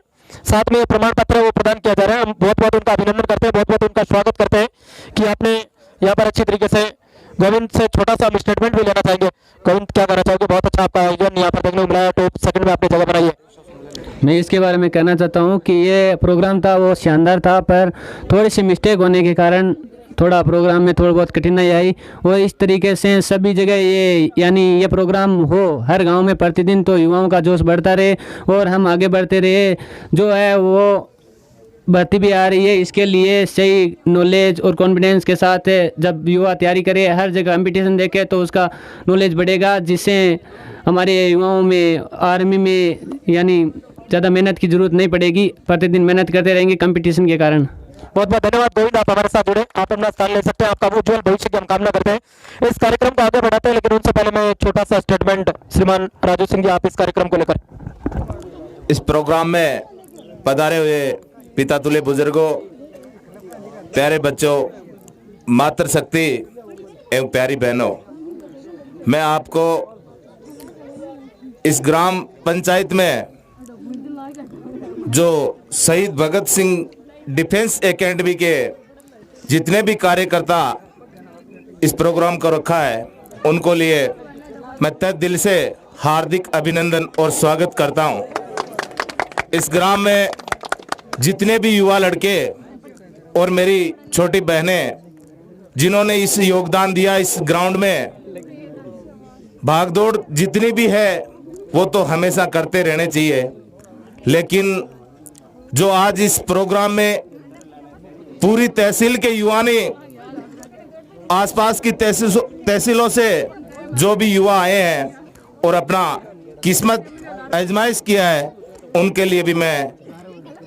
साथ में प्रमाण पत्र है वो प्रदान किया जा रहा है। हम बहुत बहुत उनका अभिनंदन करते हैं, बहुत बहुत उनका स्वागत करते हैं कि आपने यहाँ पर अच्छी तरीके से। गोविंद से छोटा सा हम स्टेटमेंट भी लेना चाहेंगे। गोविंद, क्या कहना चाहोगे? बहुत अच्छा आपका आयोजन यहाँ पर देखने को मिला है, टॉप सेकंड में आपने जगह बनाई है। मैं इसके बारे में कहना चाहता हूँ कि ये प्रोग्राम था वो शानदार था, पर थोड़ी सी मिस्टेक होने के कारण थोड़ा प्रोग्राम में थोड़ी बहुत कठिनाई आई। और इस तरीके से सभी जगह ये प्रोग्राम हो हर गांव में प्रतिदिन, तो युवाओं का जोश बढ़ता रहे और हम आगे बढ़ते रहे। जो है वो बढ़ती भी आ रही है। इसके लिए सही नॉलेज और कॉन्फिडेंस के साथ जब युवा तैयारी करे, हर जगह कंपटीशन देखे, तो उसका नॉलेज बढ़ेगा, जिससे हमारे युवाओं में आर्मी में ज़्यादा मेहनत की ज़रूरत नहीं पड़ेगी। प्रतिदिन मेहनत करते रहेंगे कंपटीशन के कारण। बहुत बहुत धन्यवाद गोविंद, आप हमारे साथ जुड़े, आप अपना स्थान ले सकते हैं। आपका उज्जवल भविष्य की हम कामना करते हैं। इस कार्यक्रम को आगे बढ़ाते हैं, लेकिन उनसे पहले मैं छोटा सा स्टेटमेंट, श्रीमान राजू सिंह जी, आप इस कार्यक्रम को लेकर। इस प्रोग्राम में पधारे हुए पिता तुल्य बुजुर्गों, प्यारे बच्चों, मातृशक्ति एवं प्यारी बहनों, मैं आपको इस ग्राम पंचायत में जो शहीद भगत सिंह डिफेंस एकेडमी के जितने भी कार्यकर्ता इस प्रोग्राम को रखा है उनको लिए मैं तहे दिल से हार्दिक अभिनंदन और स्वागत करता हूं। इस ग्राम में जितने भी युवा लड़के और मेरी छोटी बहनें जिन्होंने इस योगदान दिया, इस ग्राउंड में भागदौड़ जितनी भी है वो तो हमेशा करते रहने चाहिए, लेकिन जो आज इस प्रोग्राम में पूरी तहसील के युवा ने, आसपास की तहसीलों से जो भी युवा आए हैं और अपना किस्मत आजमाइश किया है, उनके लिए भी मैं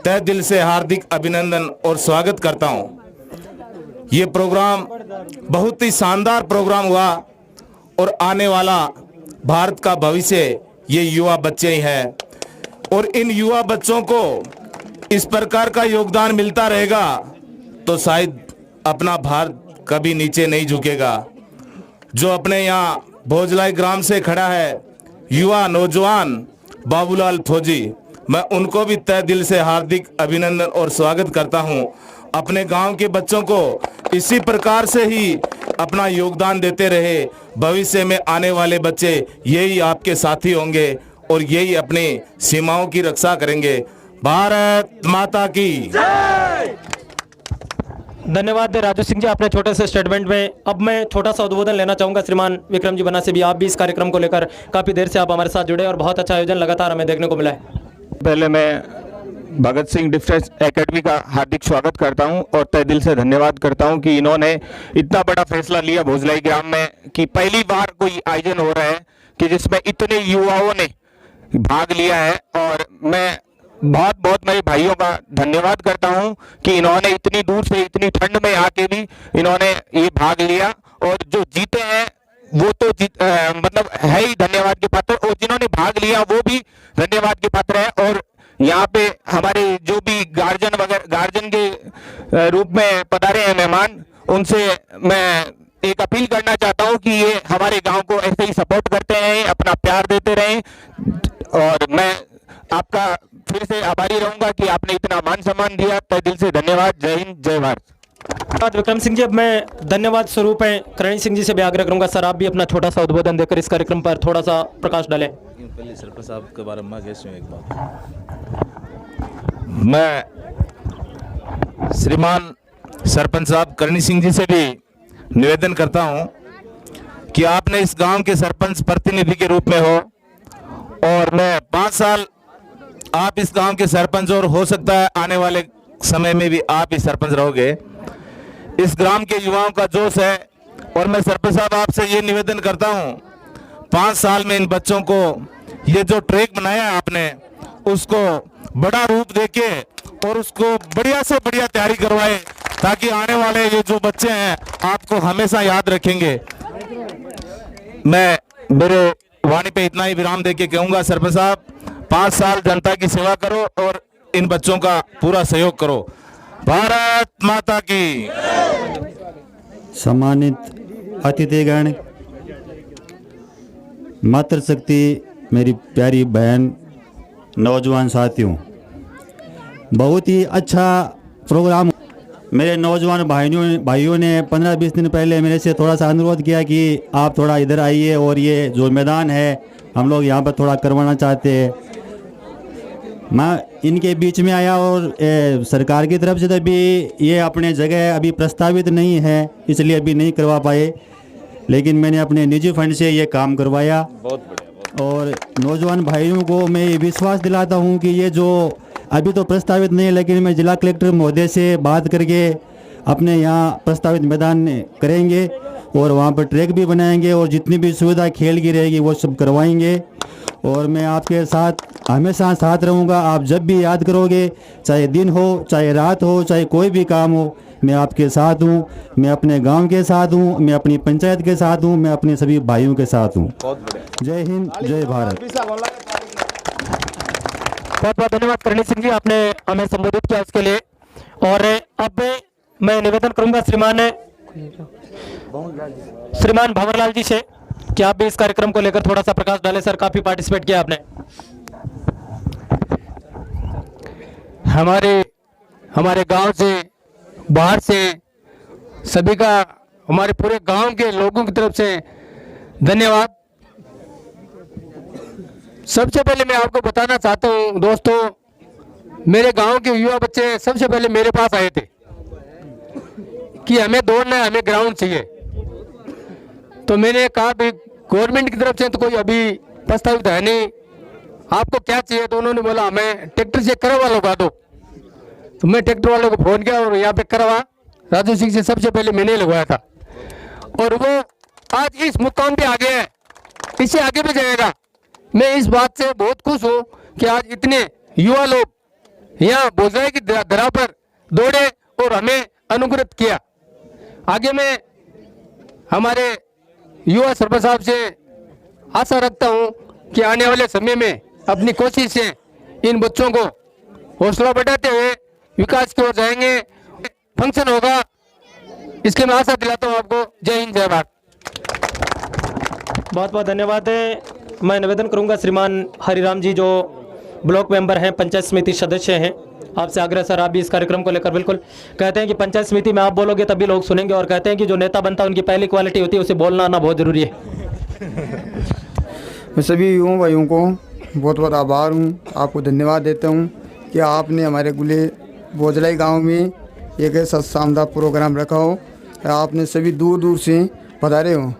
तहे दिल से हार्दिक अभिनंदन और स्वागत करता हूं। ये प्रोग्राम बहुत ही शानदार प्रोग्राम हुआ और आने वाला भारत का भविष्य ये युवा बच्चे ही हैं और इन युवा बच्चों को इस प्रकार का योगदान मिलता रहेगा तो शायद अपना भारत कभी नीचे नहीं झुकेगा। जो अपने यहाँ भोजलाई ग्राम से खड़ा है युवा नौजवान बाबूलाल फौजी, मैं उनको भी तहे दिल से हार्दिक अभिनंदन और स्वागत करता हूं। अपने गांव के बच्चों को इसी प्रकार से ही अपना योगदान देते रहे, भविष्य में आने वाले बच्चे यही आपके साथी होंगे और यही अपनी सीमाओं की रक्षा करेंगे। भारत माता की जय। धन्यवाद राजू सिंह जी, आपने छोटे से स्टेटमेंट में। अब मैं छोटा सा उद्बोधन लेना चाहूँगा श्रीमान विक्रम जी बना से भी। आप भी इस कार्यक्रम को लेकर काफ़ी देर से आप हमारे साथ जुड़े और बहुत अच्छा आयोजन लगातार हमें देखने को मिला है। पहले मैं भगत सिंह डिफेंस एकेडमी का हार्दिक स्वागत करता हूं और तहे दिल से धन्यवाद करता हूं कि इन्होंने इतना बड़ा फैसला लिया भोजलाई ग्राम में कि पहली बार कोई आयोजन हो रहा है कि जिसमें इतने युवाओं ने भाग लिया है। और मैं बहुत बहुत मेरे भाइयों का धन्यवाद करता हूं कि इन्होंने इतनी दूर से इतनी ठंड में आके भी इन्होंने ये भाग लिया और जो जीते हैं वो तो मतलब है ही धन्यवाद के पात्र, और जिन्होंने भाग लिया वो भी धन्यवाद के पात्र है। और यहाँ पे हमारे जो भी गार्जियन के रूप में पधारे हैं मेहमान, उनसे मैं एक अपील करना चाहता हूँ कि ये हमारे गांव को ऐसे ही सपोर्ट करते हैं, अपना प्यार देते रहें। और मैं आपका फिर से आभारी रहूंगा कि आपने इतना मान सम्मान दिया। तहे दिल से धन्यवाद। जय हिंद, जय भारत। विक्रम सिंह जी, अब मैं धन्यवाद स्वरूप है करण सिंह जी से भी आग्रह करूंगा, सर आप भी अपना छोटा सा उद्बोधन देकर इस कार्यक्रम पर थोड़ा सा प्रकाश डालें। पहले सरपंच साहब के बारे में एक बात, मैं श्रीमान सरपंच साहब करणी सिंह जी से भी निवेदन करता हूं कि आपने इस गांव के सरपंच प्रतिनिधि के रूप में हो और मैं 5 साल आप इस गांव के सरपंच, और हो सकता है आने वाले समय में भी आप ही सरपंच रहोगे। इस ग्राम के युवाओं का जोश है और मैं सरपंच साहब आपसे ये निवेदन करता हूं, 5 साल में इन बच्चों को ये जो ट्रैक बनाया है आपने, उसको बड़ा रूप देके और उसको बढ़िया से बढ़िया तैयारी करवाए, ताकि आने वाले ये जो बच्चे हैं आपको हमेशा याद रखेंगे। मैं मेरे वाणी पे इतना ही विराम देके कहूंगा, सरपंच साहब 5 साल जनता की सेवा करो और इन बच्चों का पूरा सहयोग करो। भारत माता की। सम्मानित अतिथिगण, मातृशक्ति मेरी प्यारी बहन, नौजवान साथियों, बहुत ही अच्छा प्रोग्राम। मेरे नौजवान भाइयों ने 15-20 दिन पहले मेरे से थोड़ा सा अनुरोध किया कि आप थोड़ा इधर आइए और ये जो मैदान है हम लोग यहाँ पर थोड़ा करवाना चाहते हैं। मैं इनके बीच में आया और सरकार की तरफ से तो अभी ये अपने जगह अभी प्रस्तावित नहीं है, इसलिए अभी नहीं करवा पाए, लेकिन मैंने अपने निजी फंड से ये काम करवाया। बहुत बढ़िया। और नौजवान भाइयों को मैं ये विश्वास दिलाता हूँ कि ये जो अभी तो प्रस्तावित नहीं है, लेकिन मैं जिला कलेक्टर महोदय से बात करके अपने यहाँ प्रस्तावित मैदान करेंगे और वहाँ पर ट्रैक भी बनाएंगे और जितनी भी सुविधा खेल की रहेगी वो सब करवाएंगे। और मैं आपके साथ हमेशा साथ रहूँगा। आप जब भी याद करोगे, चाहे दिन हो, चाहे रात हो, चाहे कोई भी काम हो, मैं आपके साथ हूँ। मैं अपने गांव के साथ हूँ, मैं अपनी पंचायत के साथ हूँ, मैं अपने सभी भाइयों के साथ हूँ। जय हिंद, जय भारत। बहुत बहुत धन्यवाद करणी सिंह जी, आपने हमें संबोधित किया उसके लिए। और अब मैं निवेदन करूंगा श्रीमान भंवरलाल जी से कि आप भी इस कार्यक्रम को लेकर थोड़ा सा प्रकाश डालें। सर, काफी पार्टिसिपेट किया आपने। हमारे गांव से, बाहर से, सभी का, हमारे पूरे गांव के लोगों की तरफ से धन्यवाद। सबसे पहले मैं आपको बताना चाहता हूं दोस्तों, मेरे गांव के युवा बच्चे सबसे पहले मेरे पास आए थे कि हमें दौड़ना है, हमें ग्राउंड चाहिए। तो मैंने कहा भाई गवर्नमेंट की तरफ से तो कोई अभी प्रस्तावित है नहीं, आपको क्या चाहिए? तो उन्होंने बोला हमें ट्रैक्टर से करवा लगवा दो। तो मैं ट्रैक्टर वाले को फोन किया और यहाँ पे करवा राजू सिंह से सबसे पहले मैंने लगवाया था, और वो आज इस मुकाम पे आ गया है, इससे आगे भी जाएगा। मैं इस बात से बहुत खुश हूँ कि आज इतने युवा लोग यहाँ भोजराई की धरा पर दौड़े और हमें अनुग्रहित किया। आगे मैं हमारे युवा सरपंच साहब से आशा रखता हूँ कि आने वाले समय में अपनी कोशिश से इन बच्चों को हौसला बढ़ाते हुए विकास की ओर जाएंगे। फंक्शन होगा, इसके मैं आशा दिलाता हूँ आपको। जय हिंद, जय भारत। बहुत बहुत धन्यवाद है। मैं निवेदन करूंगा श्रीमान हरिराम जी, जो ब्लॉक मेंबर हैं, पंचायत समिति सदस्य हैं, आपसे आग्रह सर, आप भी इस कार्यक्रम को लेकर बिल्कुल। कहते हैं कि पंचायत समिति में आप बोलोगे तभी लोग सुनेंगे, और कहते हैं कि जो नेता बनता है उनकी पहली क्वालिटी होती है उसे बोलना आना बहुत जरूरी है। मैं सभी युवा भाइयों को बहुत बहुत आभार हूँ, आपको धन्यवाद देता हूँ कि आपने हमारे गुले भोजलाई गांव में एक ऐसा शानदार प्रोग्राम रखा हो। आपने सभी दूर दूर से पधारे हो,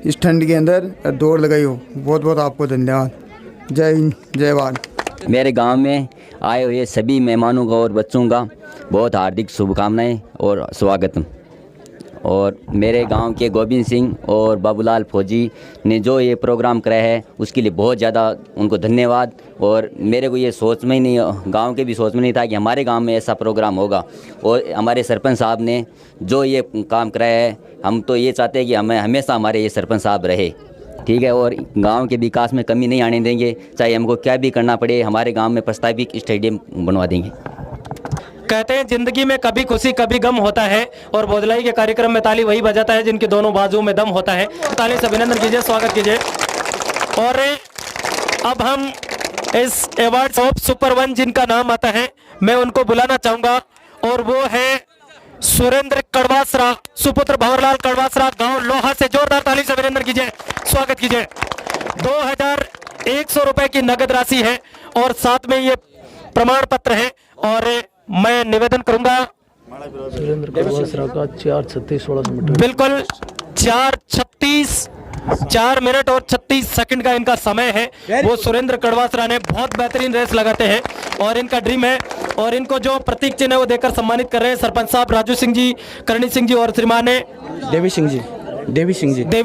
इस ठंड के अंदर दौड़ लगाई हो। बहुत बहुत आपको धन्यवाद। जय हिंद, जय भारत। मेरे गांव में आए हुए सभी मेहमानों का और बच्चों का बहुत हार्दिक शुभकामनाएं और स्वागत। और मेरे गांव के गोविंद सिंह और बाबूलाल फौजी ने जो ये प्रोग्राम कराया है उसके लिए बहुत ज़्यादा उनको धन्यवाद। और मेरे को ये सोच में ही नहीं, गांव के भी सोच में नहीं था कि हमारे गांव में ऐसा प्रोग्राम होगा। और हमारे सरपंच साहब ने जो ये काम कराया है, हम तो ये चाहते हैं कि हमें हमेशा हमारे ये सरपंच साहब रहे, ठीक है। और गांव के विकास में कमी नहीं आने देंगे, चाहे हमको क्या भी करना पड़े। हमारे गांव में प्रस्तावित स्टेडियम बनवा देंगे। कहते हैं जिंदगी में कभी खुशी कभी गम होता है, और भोजलाई के कार्यक्रम में ताली वही बजाता है जिनके दोनों बाजुओं में दम होता है। ताली से अभिनंदन कीजिए, स्वागत कीजिए। और अब हम इस अवार्ड ऑफ सुपर वन जिनका नाम आता है, मैं उनको बुलाना चाहूंगा, और वो है सुरेंद्र कड़वासरा, सुपुत्र भंवरलाल कड़वासरा, गांव लोहा से। जोरदार ताली से अभिनंदन कीजिए, स्वागत कीजिए। 2100 रुपए की नगद राशि है और साथ में ये प्रमाण पत्र है। और मैं निवेदन करूंगा सुरेंद्र कड़वासरा का 4:36 मीटर, बिल्कुल 4 मिनट और 36 सेकंड का इनका समय है। वो सुरेंद्र कड़वासरा ने बहुत बेहतरीन रेस लगाते हैं और इनका ड्रीम है। और इनको जो प्रतीक चिन्ह है वो देकर सम्मानित कर रहे हैं सरपंच साहब राजू सिंह जी, करणी सिंह जी और श्रीमान देवी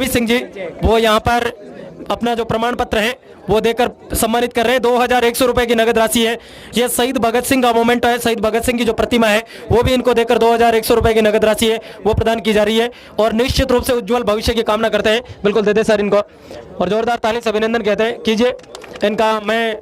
सिंह जी। वो यहाँ पर अपना जो प्रमाण पत्र है वो देकर सम्मानित कर रहे हैं। 2100 रुपए की नगद राशि है। ये शहीद भगत सिंह का मोमेंट है। शहीद भगत सिंह की जो प्रतिमा है वो भी इनको देकर 2100 रुपए की नगद राशि है वो प्रदान की जा रही है और निश्चित रूप से उज्जवल भविष्य की कामना करते हैं। बिल्कुल दे दे सर इनको और जोरदार ताली से अभिनंदन कहते हैं कीजिए इनका। मैं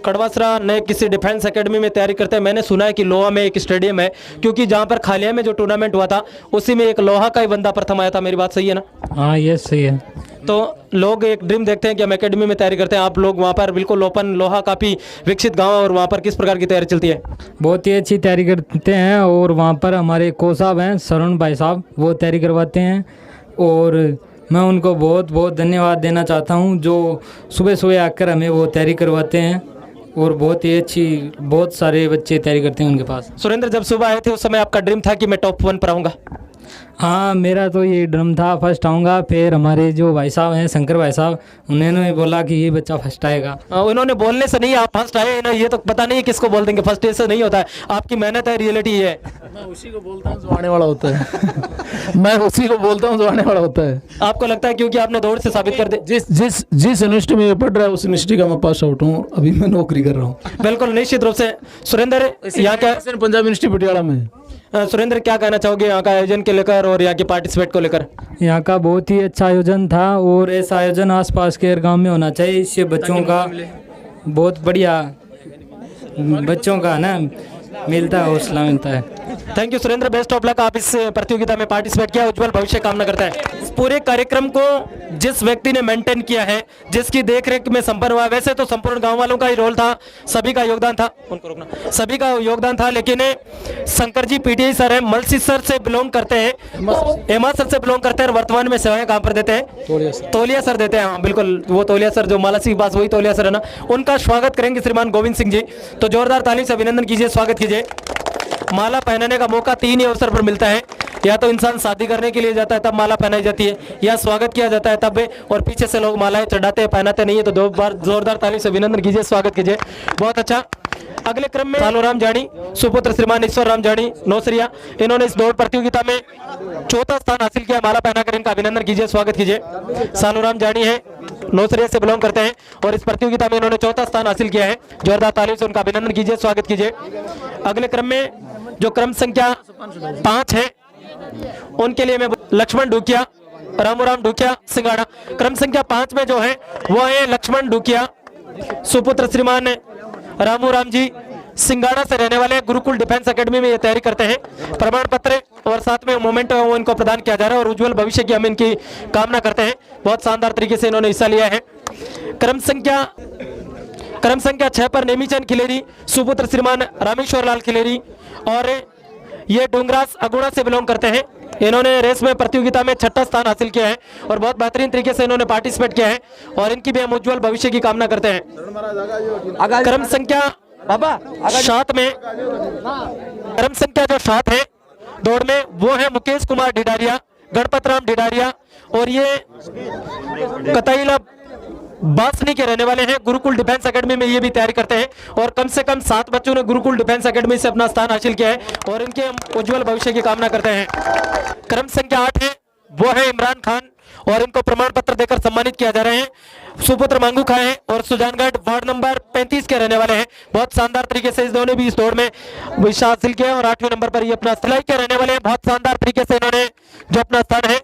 कड़वासरा ने किसी डिफेंस एकेडमी में तैयारी करते हैं। मैंने सुना है कि लोहा में एक स्टेडियम है, क्योंकि जहाँ पर खालिया में जो टूर्नामेंट हुआ था उसी में एक लोहा का ही बंदा प्रथम आया था। मेरी बात सही है ना? हाँ ये सही है। तो लोग एक ड्रीम देखते हैं कि हम एकेडमी में तैयारी करते हैं। आप लोग वहाँ पर बिल्कुल ओपन लोहा काफ़ी विकसित गाँव है और वहाँ पर किस प्रकार की तैयारी चलती है? बहुत ही अच्छी तैयारी करते हैं और वहाँ पर हमारे कोच साहब हैं शरण भाई साहब, वो तैयारी करवाते हैं और मैं उनको बहुत बहुत धन्यवाद देना चाहता हूँ जो सुबह सुबह आकर हमें वो तैयारी करवाते हैं और बहुत ही अच्छी, बहुत सारे बच्चे तैयारी करते हैं उनके पास। सुरेंद्र, जब सुबह आए थे उस समय आपका ड्रीम था कि मैं टॉप 1 पर आऊँगा? हाँ मेरा तो ये ड्रीम था फर्स्ट आऊँगा। फिर हमारे जो भाई साहब हैं शंकर भाई साहब, उन्होंने बोला कि ये बच्चा फर्स्ट आएगा। उन्होंने बोलने से नहीं आप फर्स्ट आए ना, ये तो पता नहीं किसको बोल देंगे। फर्स्ट ऐसे नहीं होता है, आपकी मेहनत है, रियलिटी ये है। मैं उसी को बोलता हूँ जो आने वाला होता है। मैं उसी को बोलता हूँ जो आने वाला होता है। आपको लगता है क्योंकि आपने दौड़ से साबित कर दे? जिस यूनिवर्सिटी में पढ़ रहा है उस यूनिवर्सिटी का मैं पास आउट हूँ, अभी मैं नौकरी कर रहा हूँ। बिल्कुल निश्चित रूप से। सुरेंद्र, यहाँ क्या पंजाब यूनिवर्सिटी पटियाला में। सुरेंद्र क्या कहना चाहोगे यहाँ का आयोजन के लेकर और यहाँ के पार्टिसिपेट को लेकर? यहाँ का बहुत ही अच्छा आयोजन था और ऐसा आयोजन आसपास के गांव में होना चाहिए। इससे बच्चों का बहुत बढ़िया, बच्चों का ना मिलता है, हौसला मिलता है। Thank you Surendra, best of luck. आप इस प्रतियोगिता में पार्टिसिपेट किया, उज्जवल भविष्य कामना करता है। इस पूरे कार्यक्रम को जिस व्यक्ति ने मेंटेन किया है, जिसकी देखरेख में संपन्न हुआ, वैसे तो संपूर्ण गांव वालों का ही रोल था, सभी का योगदान था, उनको रोकना, सभी का योगदान था, लेकिन शंकर जी पीटीआई सर है, मलसी सर से बिलोंग करते हैं, एमा सर से बिलोंग करते हैं और वर्तमान में सेवाएं कहाँ पर देते हैं? तोलिया सर देते हैं। हाँ बिल्कुल, वो तोलिया सर जो मालासी के पास, वही तोलिया सर है ना। उनका स्वागत करेंगे श्रीमान गोविंद सिंह जी। तो जोरदार ताली से अभिनंदन कीजिए, स्वागत कीजिए। माला पहनाने का मौका 3 ही अवसर पर मिलता है, या तो इंसान शादी करने के लिए जाता है तब माला पहनाई जाती है, या स्वागत किया जाता है तब, और पीछे से लोग मालाएं चढ़ाते हैं, पहनाते नहीं है। तो 2 बार जोरदार ताली से अभिनंदन कीजिए, स्वागत कीजिए, बहुत अच्छा। अगले क्रम में सालूराम जानी, सुपुत्र श्रीमान ईश्वर राम जानी नौसरिया, इन्होंने इस दौड़ प्रतियोगिता में 4था स्थान हासिल किया। माला पहनाकर इनका अभिनंदन कीजिए, स्वागत कीजिए। सालूराम जानी है, नौसरिया से बिलोंग करते हैं और इस प्रतियोगिता में इन्होंने 4था स्थान हासिल किया है। जोरदार ताली से उनका अभिनंदन कीजिए, स्वागत कीजिए। अगले क्रम में जो क्रम संख्या 5 है उनके लिए मैं लक्ष्मण डुकिया, रामूराम डुकिया सिंगाड़ा। क्रम संख्या 5 में जो है वो है लक्ष्मण डुकिया, सुपुत्र श्रीमान रामूराम जी, सिंगाड़ा से रहने वाले, गुरुकुल डिफेंस एकेडमी में ये तैयारी करते हैं। प्रमाण पत्र और साथ में मोमेंट वो इनको प्रदान किया जा रहा है और उज्जवल भविष्य की हम इनकी कामना करते हैं। बहुत शानदार तरीके से इन्होंने हिस्सा लिया है। क्रम संख्या 6 पर नेमीचंद खिलेरी, सुपुत्र श्रीमान रामेश्वर लाल खिलेरी, और ये डूंगरास अगुड़ा से बिलोंग करते हैं। इन्होंने रेस में प्रतियोगिता में 6ठा स्थान हासिल किया है और बहुत बेहतरीन तरीके से इन्होंने पार्टिसिपेट किया है और इनकी भी हम उज्जवल भविष्य की कामना करते हैं। क्रम संख्या 7 में, क्रम संख्या जो 7 है दौड़ में, वो है मुकेश कुमार ढिडारिया, गणपत राम ढिडारिया, और ये कतईला बासनी के रहने वाले हैं। गुरुकुल डिफेंस एकेडमी में ये भी तैयारी करते हैं और कम से कम 7 बच्चों ने गुरुकुल डिफेंस एकेडमी से अपना स्थान हासिल किया है और इनके हम उज्जवल भविष्य की कामना करते हैं। क्रम संख्या 8 है, वो है इमरान खान और इनको प्रमाण पत्र देकर सम्मानित किया जा रहे हैं। सुपुत्र मांगू खाए हैं और सुजानगढ़ वार्ड नंबर 35 के रहने वाले हैं। बहुत शानदार तरीके से इन्होंने भी इस दौड़ में हिस्सा हासिल किया और 8वें नंबर पर ये अपना सिलाई के रहने वाले हैं। बहुत शानदार तरीके से इन्होंने जो अपना स्थान है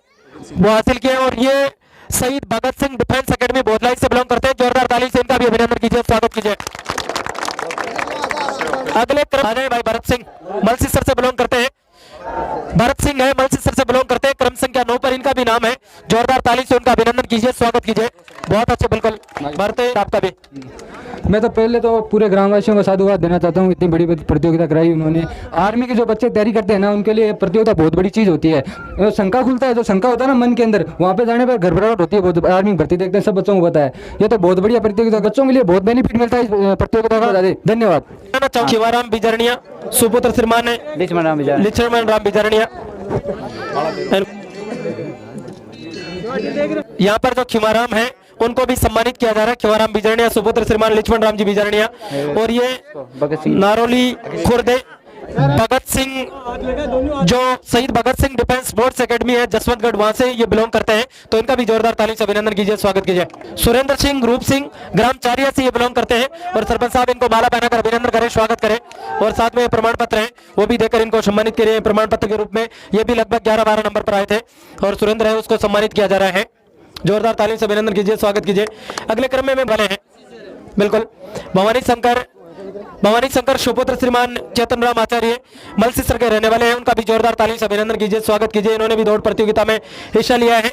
वो हासिल किया और ये शहीद भगत सिंह डिफेंस एकेडमी बोधलाई से बिलोंग करते हैं। जोरदार ताली से इनका भी अभिनंदन कीजिए, स्वागत कीजिए। अगले क्रम भाई भरत सिंह, मलसीसर से बिलोंग करते हैं। भरत सिंह है, मलसीसर से बिलोंग करते हैं। क्रम संख्या 9 पर इनका भी नाम है। जोरदार ताली से उनका अभिनंदन कीजिए, स्वागत कीजिए, बहुत अच्छे। बिल्कुल भरत, आपका भी। मैं तो पहले तो पूरे ग्रामवासियों को साधुवाद देना चाहता हूँ, इतनी बड़ी प्रतियोगिता कराई उन्होंने। आर्मी के जो बच्चे तैयारी करते हैं ना, उनके लिए प्रतियोगिता बहुत बड़ी चीज़ होती है। शंका खुलता है, जो शंका होता है ना मन के अंदर, वहाँ पे जाने पर घबराहट होती है बहुत। आर्मी भर्ती देखते हैं, सब बच्चों को पता है। ये तो बहुत बढ़िया प्रतियोगिता, बच्चों के लिए बहुत बेनिफिट मिलता है इस प्रतियोगिता का। धन्यवाद। खिवाराम बिजरनिया, सुपुत्र श्रीमान लिचमन राम बिजरनिया। यहाँ पर जो खिवाराम है उनको भी सम्मानित किया जा रहा है। खिवाराम बिजरनिया, सुपुत्र श्रीमान लिचमन राम जी बिजरनिया, और ये नारोली खुर्द भगत सिंह, जो शहीद Bhagat Singh defence sports academy है जसवंतगढ़, वहां से ये बिलोंग करते हैं, तो इनका भी जोरदार ताली से अभिनंदन कीजिए, स्वागत कीजिए। सुरेंद्र सिंह रूप सिंह ग्राम चारिया से ये बिलोंग करते हैं और सरपंच साहब इनको माला पहनाकर अभिनंदन करें, स्वागत करें। और साथ में प्रमाण पत्र है वो भी देकर इनको सम्मानित किए प्रमाण पत्र के रूप में। ये भी लगभग 11-12 नंबर पर आए थे और सुरेंद्र है उसको सम्मानित किया जा रहा है। जोरदार ताली से अभिनंदन कीजिए, स्वागत कीजिए। अगले क्रम में बने हैं बिल्कुल भवानी शंकर सुपुत्र श्रीमान चेतन राम आचार्य मलसीसर के रहने वाले हैं, उनका भी जोरदार ताली से अभिनंदन कीजिए, स्वागत कीजिए। इन्होंने भी दौड़ प्रतियोगिता में हिस्सा लिया है।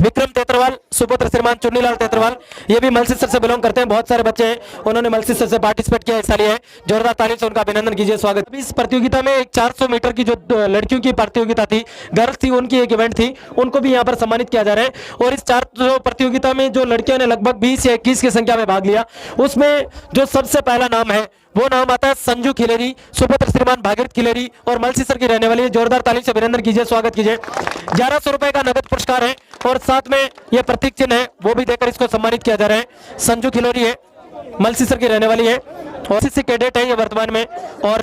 विक्रम तेतरवाल सुपुत्र श्रीमान चुन्नीलाल तेतरवाल, ये भी मलसीसर से बिलोंग करते हैं, बहुत सारे बच्चे हैं, उन्होंने मलसीसर से पार्टिसिपेट किया, हिस्सा लिया है, जोरदार ताली से उनका अभिनंदन कीजिए, स्वागत। इस प्रतियोगिता में एक 400 मीटर की जो लड़कियों की प्रतियोगिता थी, गर्ल्स थी, उनकी एक इवेंट थी, उनको भी यहाँ पर सम्मानित किया जा रहा है। और इस 400 प्रतियोगिता में जो लड़कियों ने लगभग 20 या 21 की संख्या में भाग लिया, उसमें जो सबसे पहला नाम है वो नाम आता है संजू खिलेरी सुपुत्र श्रीमान भागीरथ खिलेरी और मलसीसर की रहने वाली है, जोरदार ताली से अभिनंदन कीजिए, स्वागत कीजिए। 1100 रुपए का नगद पुरस्कार है और साथ में ये प्रतीक चिन्ह है वो भी देकर इसको सम्मानित किया जा रहा है। संजू खिलेरी है, मलसीसर की रहने वाली है और एनसीसी कैडेट है ये वर्तमान में। और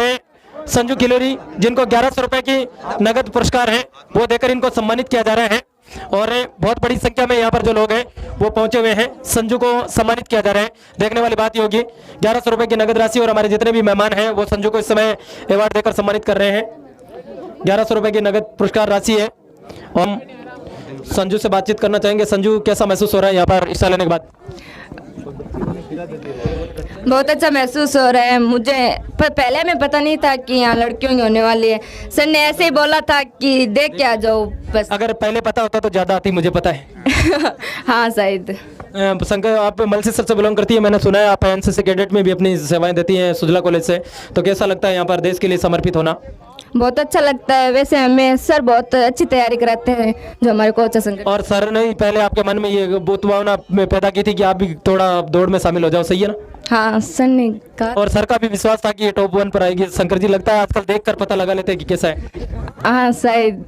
संजू खिलेरी जिनको 1100 रुपए की नगद पुरस्कार है वो देकर इनको सम्मानित किया जा रहा है और बहुत बड़ी संख्या में यहाँ पर जो लोग हैं वो पहुंचे हुए हैं। संजू को सम्मानित किया जा रहा है। देखने वाली बात ये होगी 1100 रुपए की नगद राशि और हमारे जितने भी मेहमान हैं वो संजू को इस समय अवार्ड देकर सम्मानित कर रहे हैं। 1100 रुपए की नगद पुरस्कार राशि है। हम संजू से बातचीत करना चाहेंगे। संजू, कैसा महसूस हो रहा है यहाँ पर हिस्सा लेने के बाद? बहुत अच्छा महसूस हो रहा है मुझे, पर पहले में पता नहीं था कि यहाँ लड़कियों की होने वाली है। सर ने ऐसे ही बोला था कि देख के आ जाओ बस। अगर पहले पता होता तो ज्यादा आती, मुझे पता है। हाँ शायद। शंकर, आप मलसीसर से बिलोंग करती है, मैंने सुना है आप एनसीसी कैडेट में भी अपनी सेवाएं देती हैं सुजला कॉलेज से, तो कैसा लगता है यहाँ पर देश के लिए समर्पित होना? बहुत अच्छा लगता है। वैसे हमें सर बहुत अच्छी तैयारी कराते हैं जो हमारे कोच है। और सर ने पहले आपके मन में ये भावना पैदा की थी कि आप भी थोड़ा दौड़ में शामिल हो जाओ, सही है ना? हाँ सर ने कहा। और सर का भी विश्वास था कि ये टॉप 1 पर आएगी। शंकर जी, लगता है आजकल देखकर पता लगा लेते हैं कि कैसा है। हाँ शायद।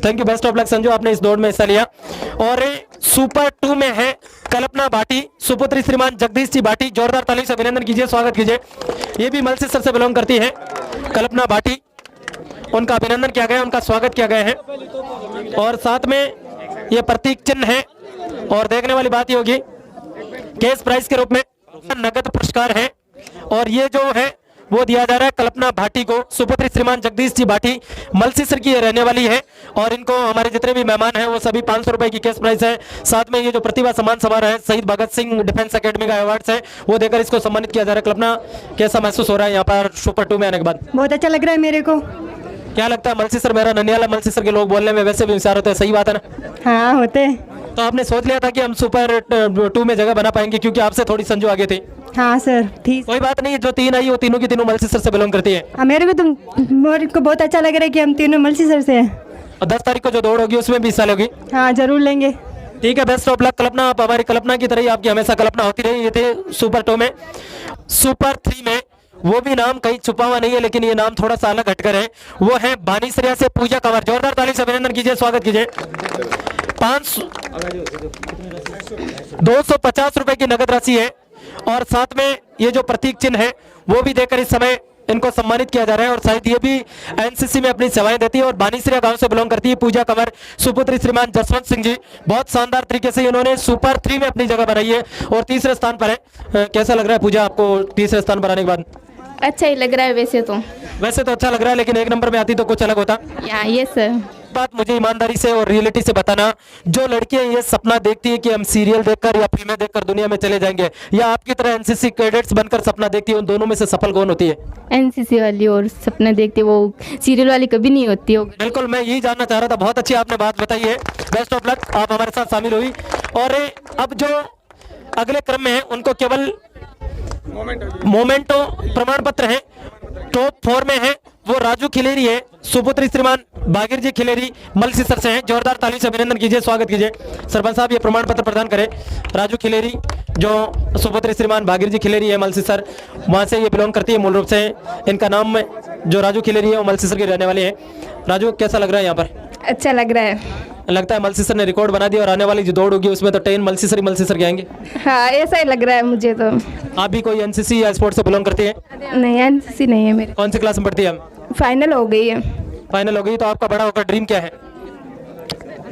Thank you, best of luck Sanju, आपने इस दौड़ में हिस्सा लिया। और सुपर 2 में है कल्पना भाटी सुपुत्री श्रीमान जगदीश जी भाटी, जोरदार ताली से अभिनंदन कीजिए, स्वागत कीजिए। ये भी मलसीसर से बिलोंग करती है कल्पना भाटी, उनका अभिनंदन किया गया, उनका स्वागत किया गया है। और साथ में ये प्रतीक चिन्ह है और देखने वाली बात ये होगी कैश प्राइज के रूप में नगद पुरस्कार है और ये जो है वो दिया जा रहा है कल्पना भाटी को, सुपुत्री श्रीमान जगदीश जी भाटी, मलसीसर की रहने वाली है और इनको हमारे जितने भी मेहमान हैं वो सभी 500 रुपए की कैश प्राइज है। साथ में ये जो प्रतिभा सम्मान समारोह है शहीद भगत सिंह डिफेंस एकेडमी का अवार्ड है वो देकर इसको सम्मानित किया जा रहा है। कल्पना, कैसा महसूस हो रहा है यहाँ पर सुपर 2 में आने के बाद? बहुत अच्छा लग रहा है मेरे को। क्या लगता है मलसीसर, मेरा ननियाला मलसीसर के लोग बोलने में वैसे भी होशियार होते हैं, सही बात है ना? हाँ होते हैं। तो आपने सोच लिया था कि हम सुपर 2 में जगह बना पाएंगे क्योंकि आपसे थोड़ी संजू आगे थी? हाँ सर, ठीक। कोई बात नहीं, जो 3 आई वो तीनों की तीनों मलसीसर से बिलोंग करती है। मेरे को बहुत अच्छा लग रहा है कि हम तीनों मलसीसर से हैं। और 10 तारीख को जो दौड़ होगी उसमें भी हिस्सा लोगी? हाँ जरूर लेंगे। ठीक है, बेस्ट ऑफ लक कल्पना, आप हमारी कल्पना की तरह ही आपकी हमेशा कल्पना होती रही। ये थे सुपर 2 में। सुपर 3 में वो भी नाम कहीं छुपा हुआ नहीं है लेकिन ये नाम थोड़ा सा अलग हटकर है, वो है बानीसरिया से पूजा कंवर, जोरदार ताली से अभिनंदन कीजिए, स्वागत कीजिए। 250 रुपए की नगद राशि है और साथ में ये जो प्रतीक चिन्ह है वो भी देकर इस समय इनको सम्मानित किया जा रहा है। और शायद ये भी एनसीसी में अपनी सेवाएं देती है और बानीसरिया गांव से बिलोंग करती है पूजा कंवर सुपुत्री श्रीमान जसवंत सिंह जी, बहुत शानदार तरीके से इन्होंने सुपर 3 में अपनी जगह बनाई है और तीसरे स्थान पर है। कैसा लग रहा है पूजा आपको तीसरे स्थान पर आने के बाद? अच्छा ही लग रहा है वैसे तो अच्छा लग रहा है, लेकिन 1 नंबर में आती तो कुछ अलग होता। ये सर बात मुझे ईमानदारी से और रियलिटी से बताना, जो लड़कियां ये सपना देखती है कि हम सीरियल देखकर या फिल्में देखकर दुनिया में चले जाएंगे या आपकी तरह एनसीसी कैडेट्स बनकर सपना देखती है, उन दोनों में से सफल कौन होती है? एनसीसी वाली और सपना देखती है, वो सीरियल वाली कभी नहीं होती हो। बिल्कुल, मैं यही जानना चाह रहा था। बहुत अच्छी आपने बात बताई है, बेस्ट ऑफ लक, आप हमारे साथ शामिल हुई। और अब जो अगले क्रम में है उनको केवल मोमेंटो प्रमाण पत्र है। टॉप 4 में है वो राजू खिलेरी है, सुपुत्री श्रीमान भागीर जी खिलेरी मलसीसर से हैं, जोरदार ताली से अभिनंदन कीजिए, स्वागत कीजिए। सरपंच साहब ये प्रमाण पत्र प्रदान करें। राजू खिलेरी जो सुपुत्री श्रीमान भागीर जी खिलेरी है मलसीसर, वहाँ से ये बिलोंग करती है मूल रूप से। इनका नाम जो राजू खिलेरी है वो मलसीसर के रहने वाले हैं। राजू, कैसा लग रहा है यहाँ पर? अच्छा लग रहा है। लगता है मलसी सर ने रिकॉर्ड बना दिया और आने वाली जो दौड़ होगी उसमें तो 10 मलसी सर के आएंगे। हाँ ऐसा ही लग रहा है मुझे तो। आप भी कोई एनसीसी या स्पोर्ट्स से बिलोंग करती हैं? नहीं एनसीसी नहीं है मेरे। कौन सी क्लास में पढ़ती है आप? फाइनल हो गई है। फाइनल हो गई, तो आपका बड़ा होकर ड्रीम क्या है?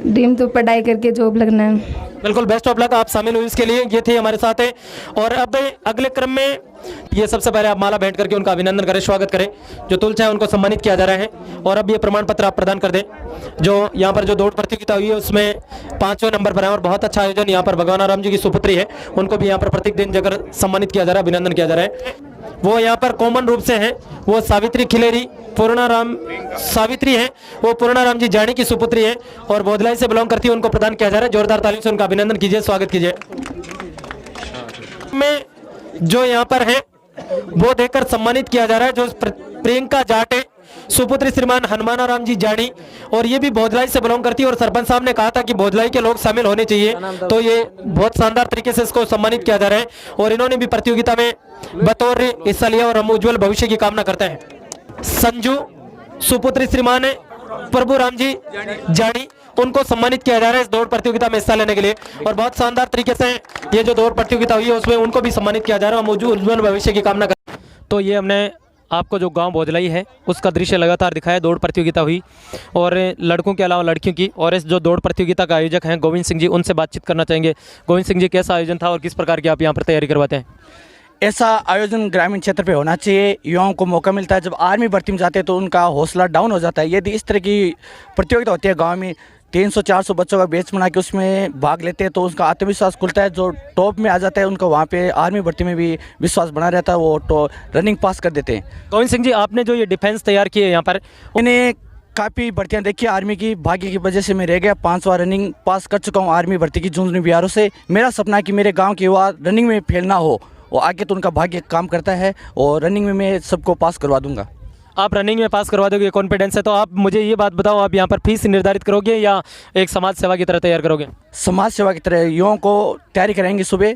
ड्रीम तो पढ़ाई करके जॉब लगना है। बिल्कुल बेस्ट ऑफ लक, आप शामिल हुए इसके लिए। ये थे हमारे साथ है। और अब अगले क्रम में ये सबसे पहले आप माला भेंट करके उनका अभिनंदन करें, स्वागत करें। जो तुलचा है उनको सम्मानित किया जा रहा है। और अब ये प्रमाण पत्र आप प्रदान कर दें। जो यहाँ पर जो दौड़ प्रतियोगिता हुई है उसमें 5वें नंबर पर है और बहुत अच्छा आयोजन यहाँ पर भगवान राम जी की सुपुत्री है, उनको भी यहाँ पर प्रतीक दिन जगह सम्मानित किया जा रहा है, अभिनंदन किया जा रहा है। वो यहाँ पर कॉमन रूप से हैं, वो सावित्री खिलेरी पूर्णाराम सावित्री है, वो पूर्णाराम जी जानी की सुपुत्री है और बोधलाई से बिलोंग करती है, उनको प्रदान किया जा रहा है। जोरदार तालियों से उनका अभिनंदन कीजिए, स्वागत कीजिए। में जो यहाँ पर है वो देकर सम्मानित किया जा रहा है, जो प्रियंका जाट है, सुपुत्री श्रीमान हनुमानाराम जी जानी, और ये भी बोधलाई से बिलोंग करती है। और सरपंच साहब ने कहा था कि बोधलाई के लोग शामिल होने चाहिए, तो ये बहुत शानदार तरीके से इसको सम्मानित किया जा रहा है। और इन्होंने भी प्रतियोगिता में बतौर हिस्सा लिया और हम उज्जवल भविष्य की कामना करते हैं। संजू सुपुत्री श्रीमान प्रभु राम जी जानी, उनको सम्मानित किया जा रहा है इस दौड़ प्रतियोगिता में हिस्सा लेने के लिए। और बहुत शानदार तरीके से ये जो दौड़ प्रतियोगिता हुई है उसमें उनको भी सम्मानित किया जा रहा है, हम उज्जवल भविष्य की कामना करते हैं। तो ये हमने आपको जो गांव बोधलाई है उसका दृश्य लगातार दिखाया। दौड़ प्रतियोगिता हुई और लड़कों के अलावा लड़कियों की। और इस जो दौड़ प्रतियोगिता का आयोजक हैं गोविंद सिंह जी, उनसे बातचीत करना चाहेंगे। गोविंद सिंह जी, कैसा आयोजन था और किस प्रकार की आप यहाँ पर तैयारी करवाते हैं? ऐसा आयोजन ग्रामीण क्षेत्र पे होना चाहिए। युवाओं को मौका मिलता है, जब आर्मी भर्ती में जाते हैं तो उनका हौसला डाउन हो जाता है। यदि इस तरह की प्रतियोगिता होती है गांव में, 300-400 बच्चों का बैच बना के उसमें भाग लेते हैं तो उसका आत्मविश्वास खुलता है। जो टॉप में आ जाता है उनको वहाँ पे आर्मी भर्ती में भी विश्वास बना रहता है, वो रनिंग पास कर देते हैं। गोविंद सिंह जी, आपने जो ये डिफेंस तैयार की है यहाँ पर, मैंने काफ़ी भर्तियाँ देखी आर्मी की, भाग्य की वजह से मैं रह गया। 5 बार रनिंग पास कर चुका हूँ आर्मी भर्ती की झुंझुनू बिहारों से। मेरा सपना है कि मेरे गाँव के युवा रनिंग में फेल ना हो, और आगे तो उनका भाग्य काम करता है और रनिंग में मैं सबको पास करवा दूंगा। आप रनिंग में पास करवा दोगे, कॉन्फिडेंस है। तो आप मुझे ये बात बताओ, आप यहाँ पर फीस निर्धारित करोगे या एक समाज सेवा की तरह तैयार करोगे? समाज सेवा की तरह युवाओं को तैयारी कराएंगे। सुबह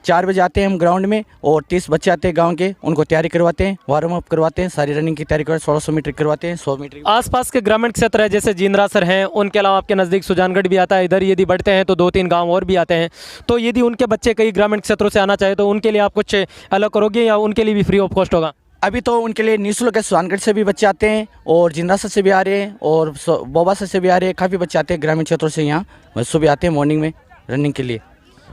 4 बजे आते हैं हम ग्राउंड में और 30 बच्चे आते हैं गांव के, उनको तैयारी करवाते हैं, वार्म अप करवाते हैं, सारी रनिंग की तैयारी करवाते हैं, 1600 मीटर करवाते हैं, 100 मीटर। आसपास के ग्रामीण क्षेत्र है जैसे जिंद्रासर हैं, उनके अलावा आपके नज़दीक सुजानगढ़ भी आता है। इधर यदि बढ़ते हैं तो 2-3 गाँव और भी आते हैं। तो यदि उनके बच्चे कई ग्रामीण क्षेत्रों से आना चाहे तो उनके लिए आप कुछ अलग करोगे या उनके लिए भी फ्री ऑफ कॉस्ट होगा? अभी तो उनके लिए निःशुल्क है। सुजानगढ़ से भी बच्चे आते हैं और जिंदासर से भी आ रहे हैं और बोबासर से भी आ रहे हैं। काफ़ी बच्चे आते हैं ग्रामीण क्षेत्रों से, यहाँ सुबह आते हैं मॉर्निंग में रनिंग के लिए।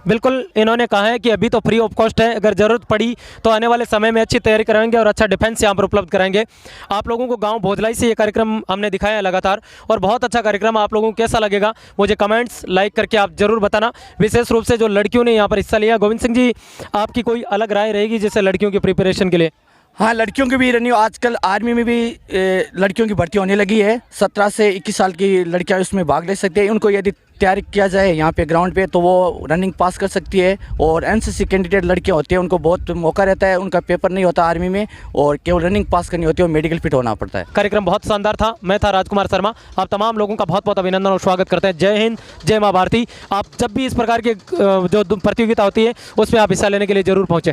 बिल्कुल, इन्होंने कहा है कि अभी तो फ्री ऑफ कॉस्ट है, अगर ज़रूरत पड़ी तो आने वाले समय में अच्छी तैयारी कराएंगे और अच्छा डिफेंस यहाँ पर उपलब्ध कराएंगे। आप लोगों को गांव बोधलाई से ये कार्यक्रम हमने दिखाया है लगातार, और बहुत अच्छा कार्यक्रम। आप लोगों को कैसा लगेगा मुझे कमेंट्स लाइक करके आप जरूर बताना। विशेष रूप से जो लड़कियों ने यहाँ पर हिस्सा लिया, गोविंद सिंह जी, आपकी कोई अलग राय रहेगी जैसे लड़कियों की प्रिपरेशन के लिए? हाँ, लड़कियों की भी रनिंग, आजकल आर्मी में भी लड़कियों की भर्ती होने लगी है। 17 से 21 साल की लड़कियां उसमें भाग ले सकती हैं। उनको यदि तैयारी किया जाए यहाँ पे ग्राउंड पे तो वो रनिंग पास कर सकती है। और एनसीसी कैंडिडेट लड़कियां होती हैं, उनको बहुत मौका रहता है, उनका पेपर नहीं होता आर्मी में और केवल रनिंग पास करनी होती है और मेडिकल फिट होना पड़ता है। कार्यक्रम बहुत शानदार था। मैं था राजकुमार शर्मा। आप तमाम लोगों का बहुत बहुत अभिनंदन और स्वागत करते हैं। जय हिंद, जय माँ भारती। आप जब भी इस प्रकार की जो प्रतियोगिता होती है उसमें आप हिस्सा लेने के लिए जरूर पहुँचें।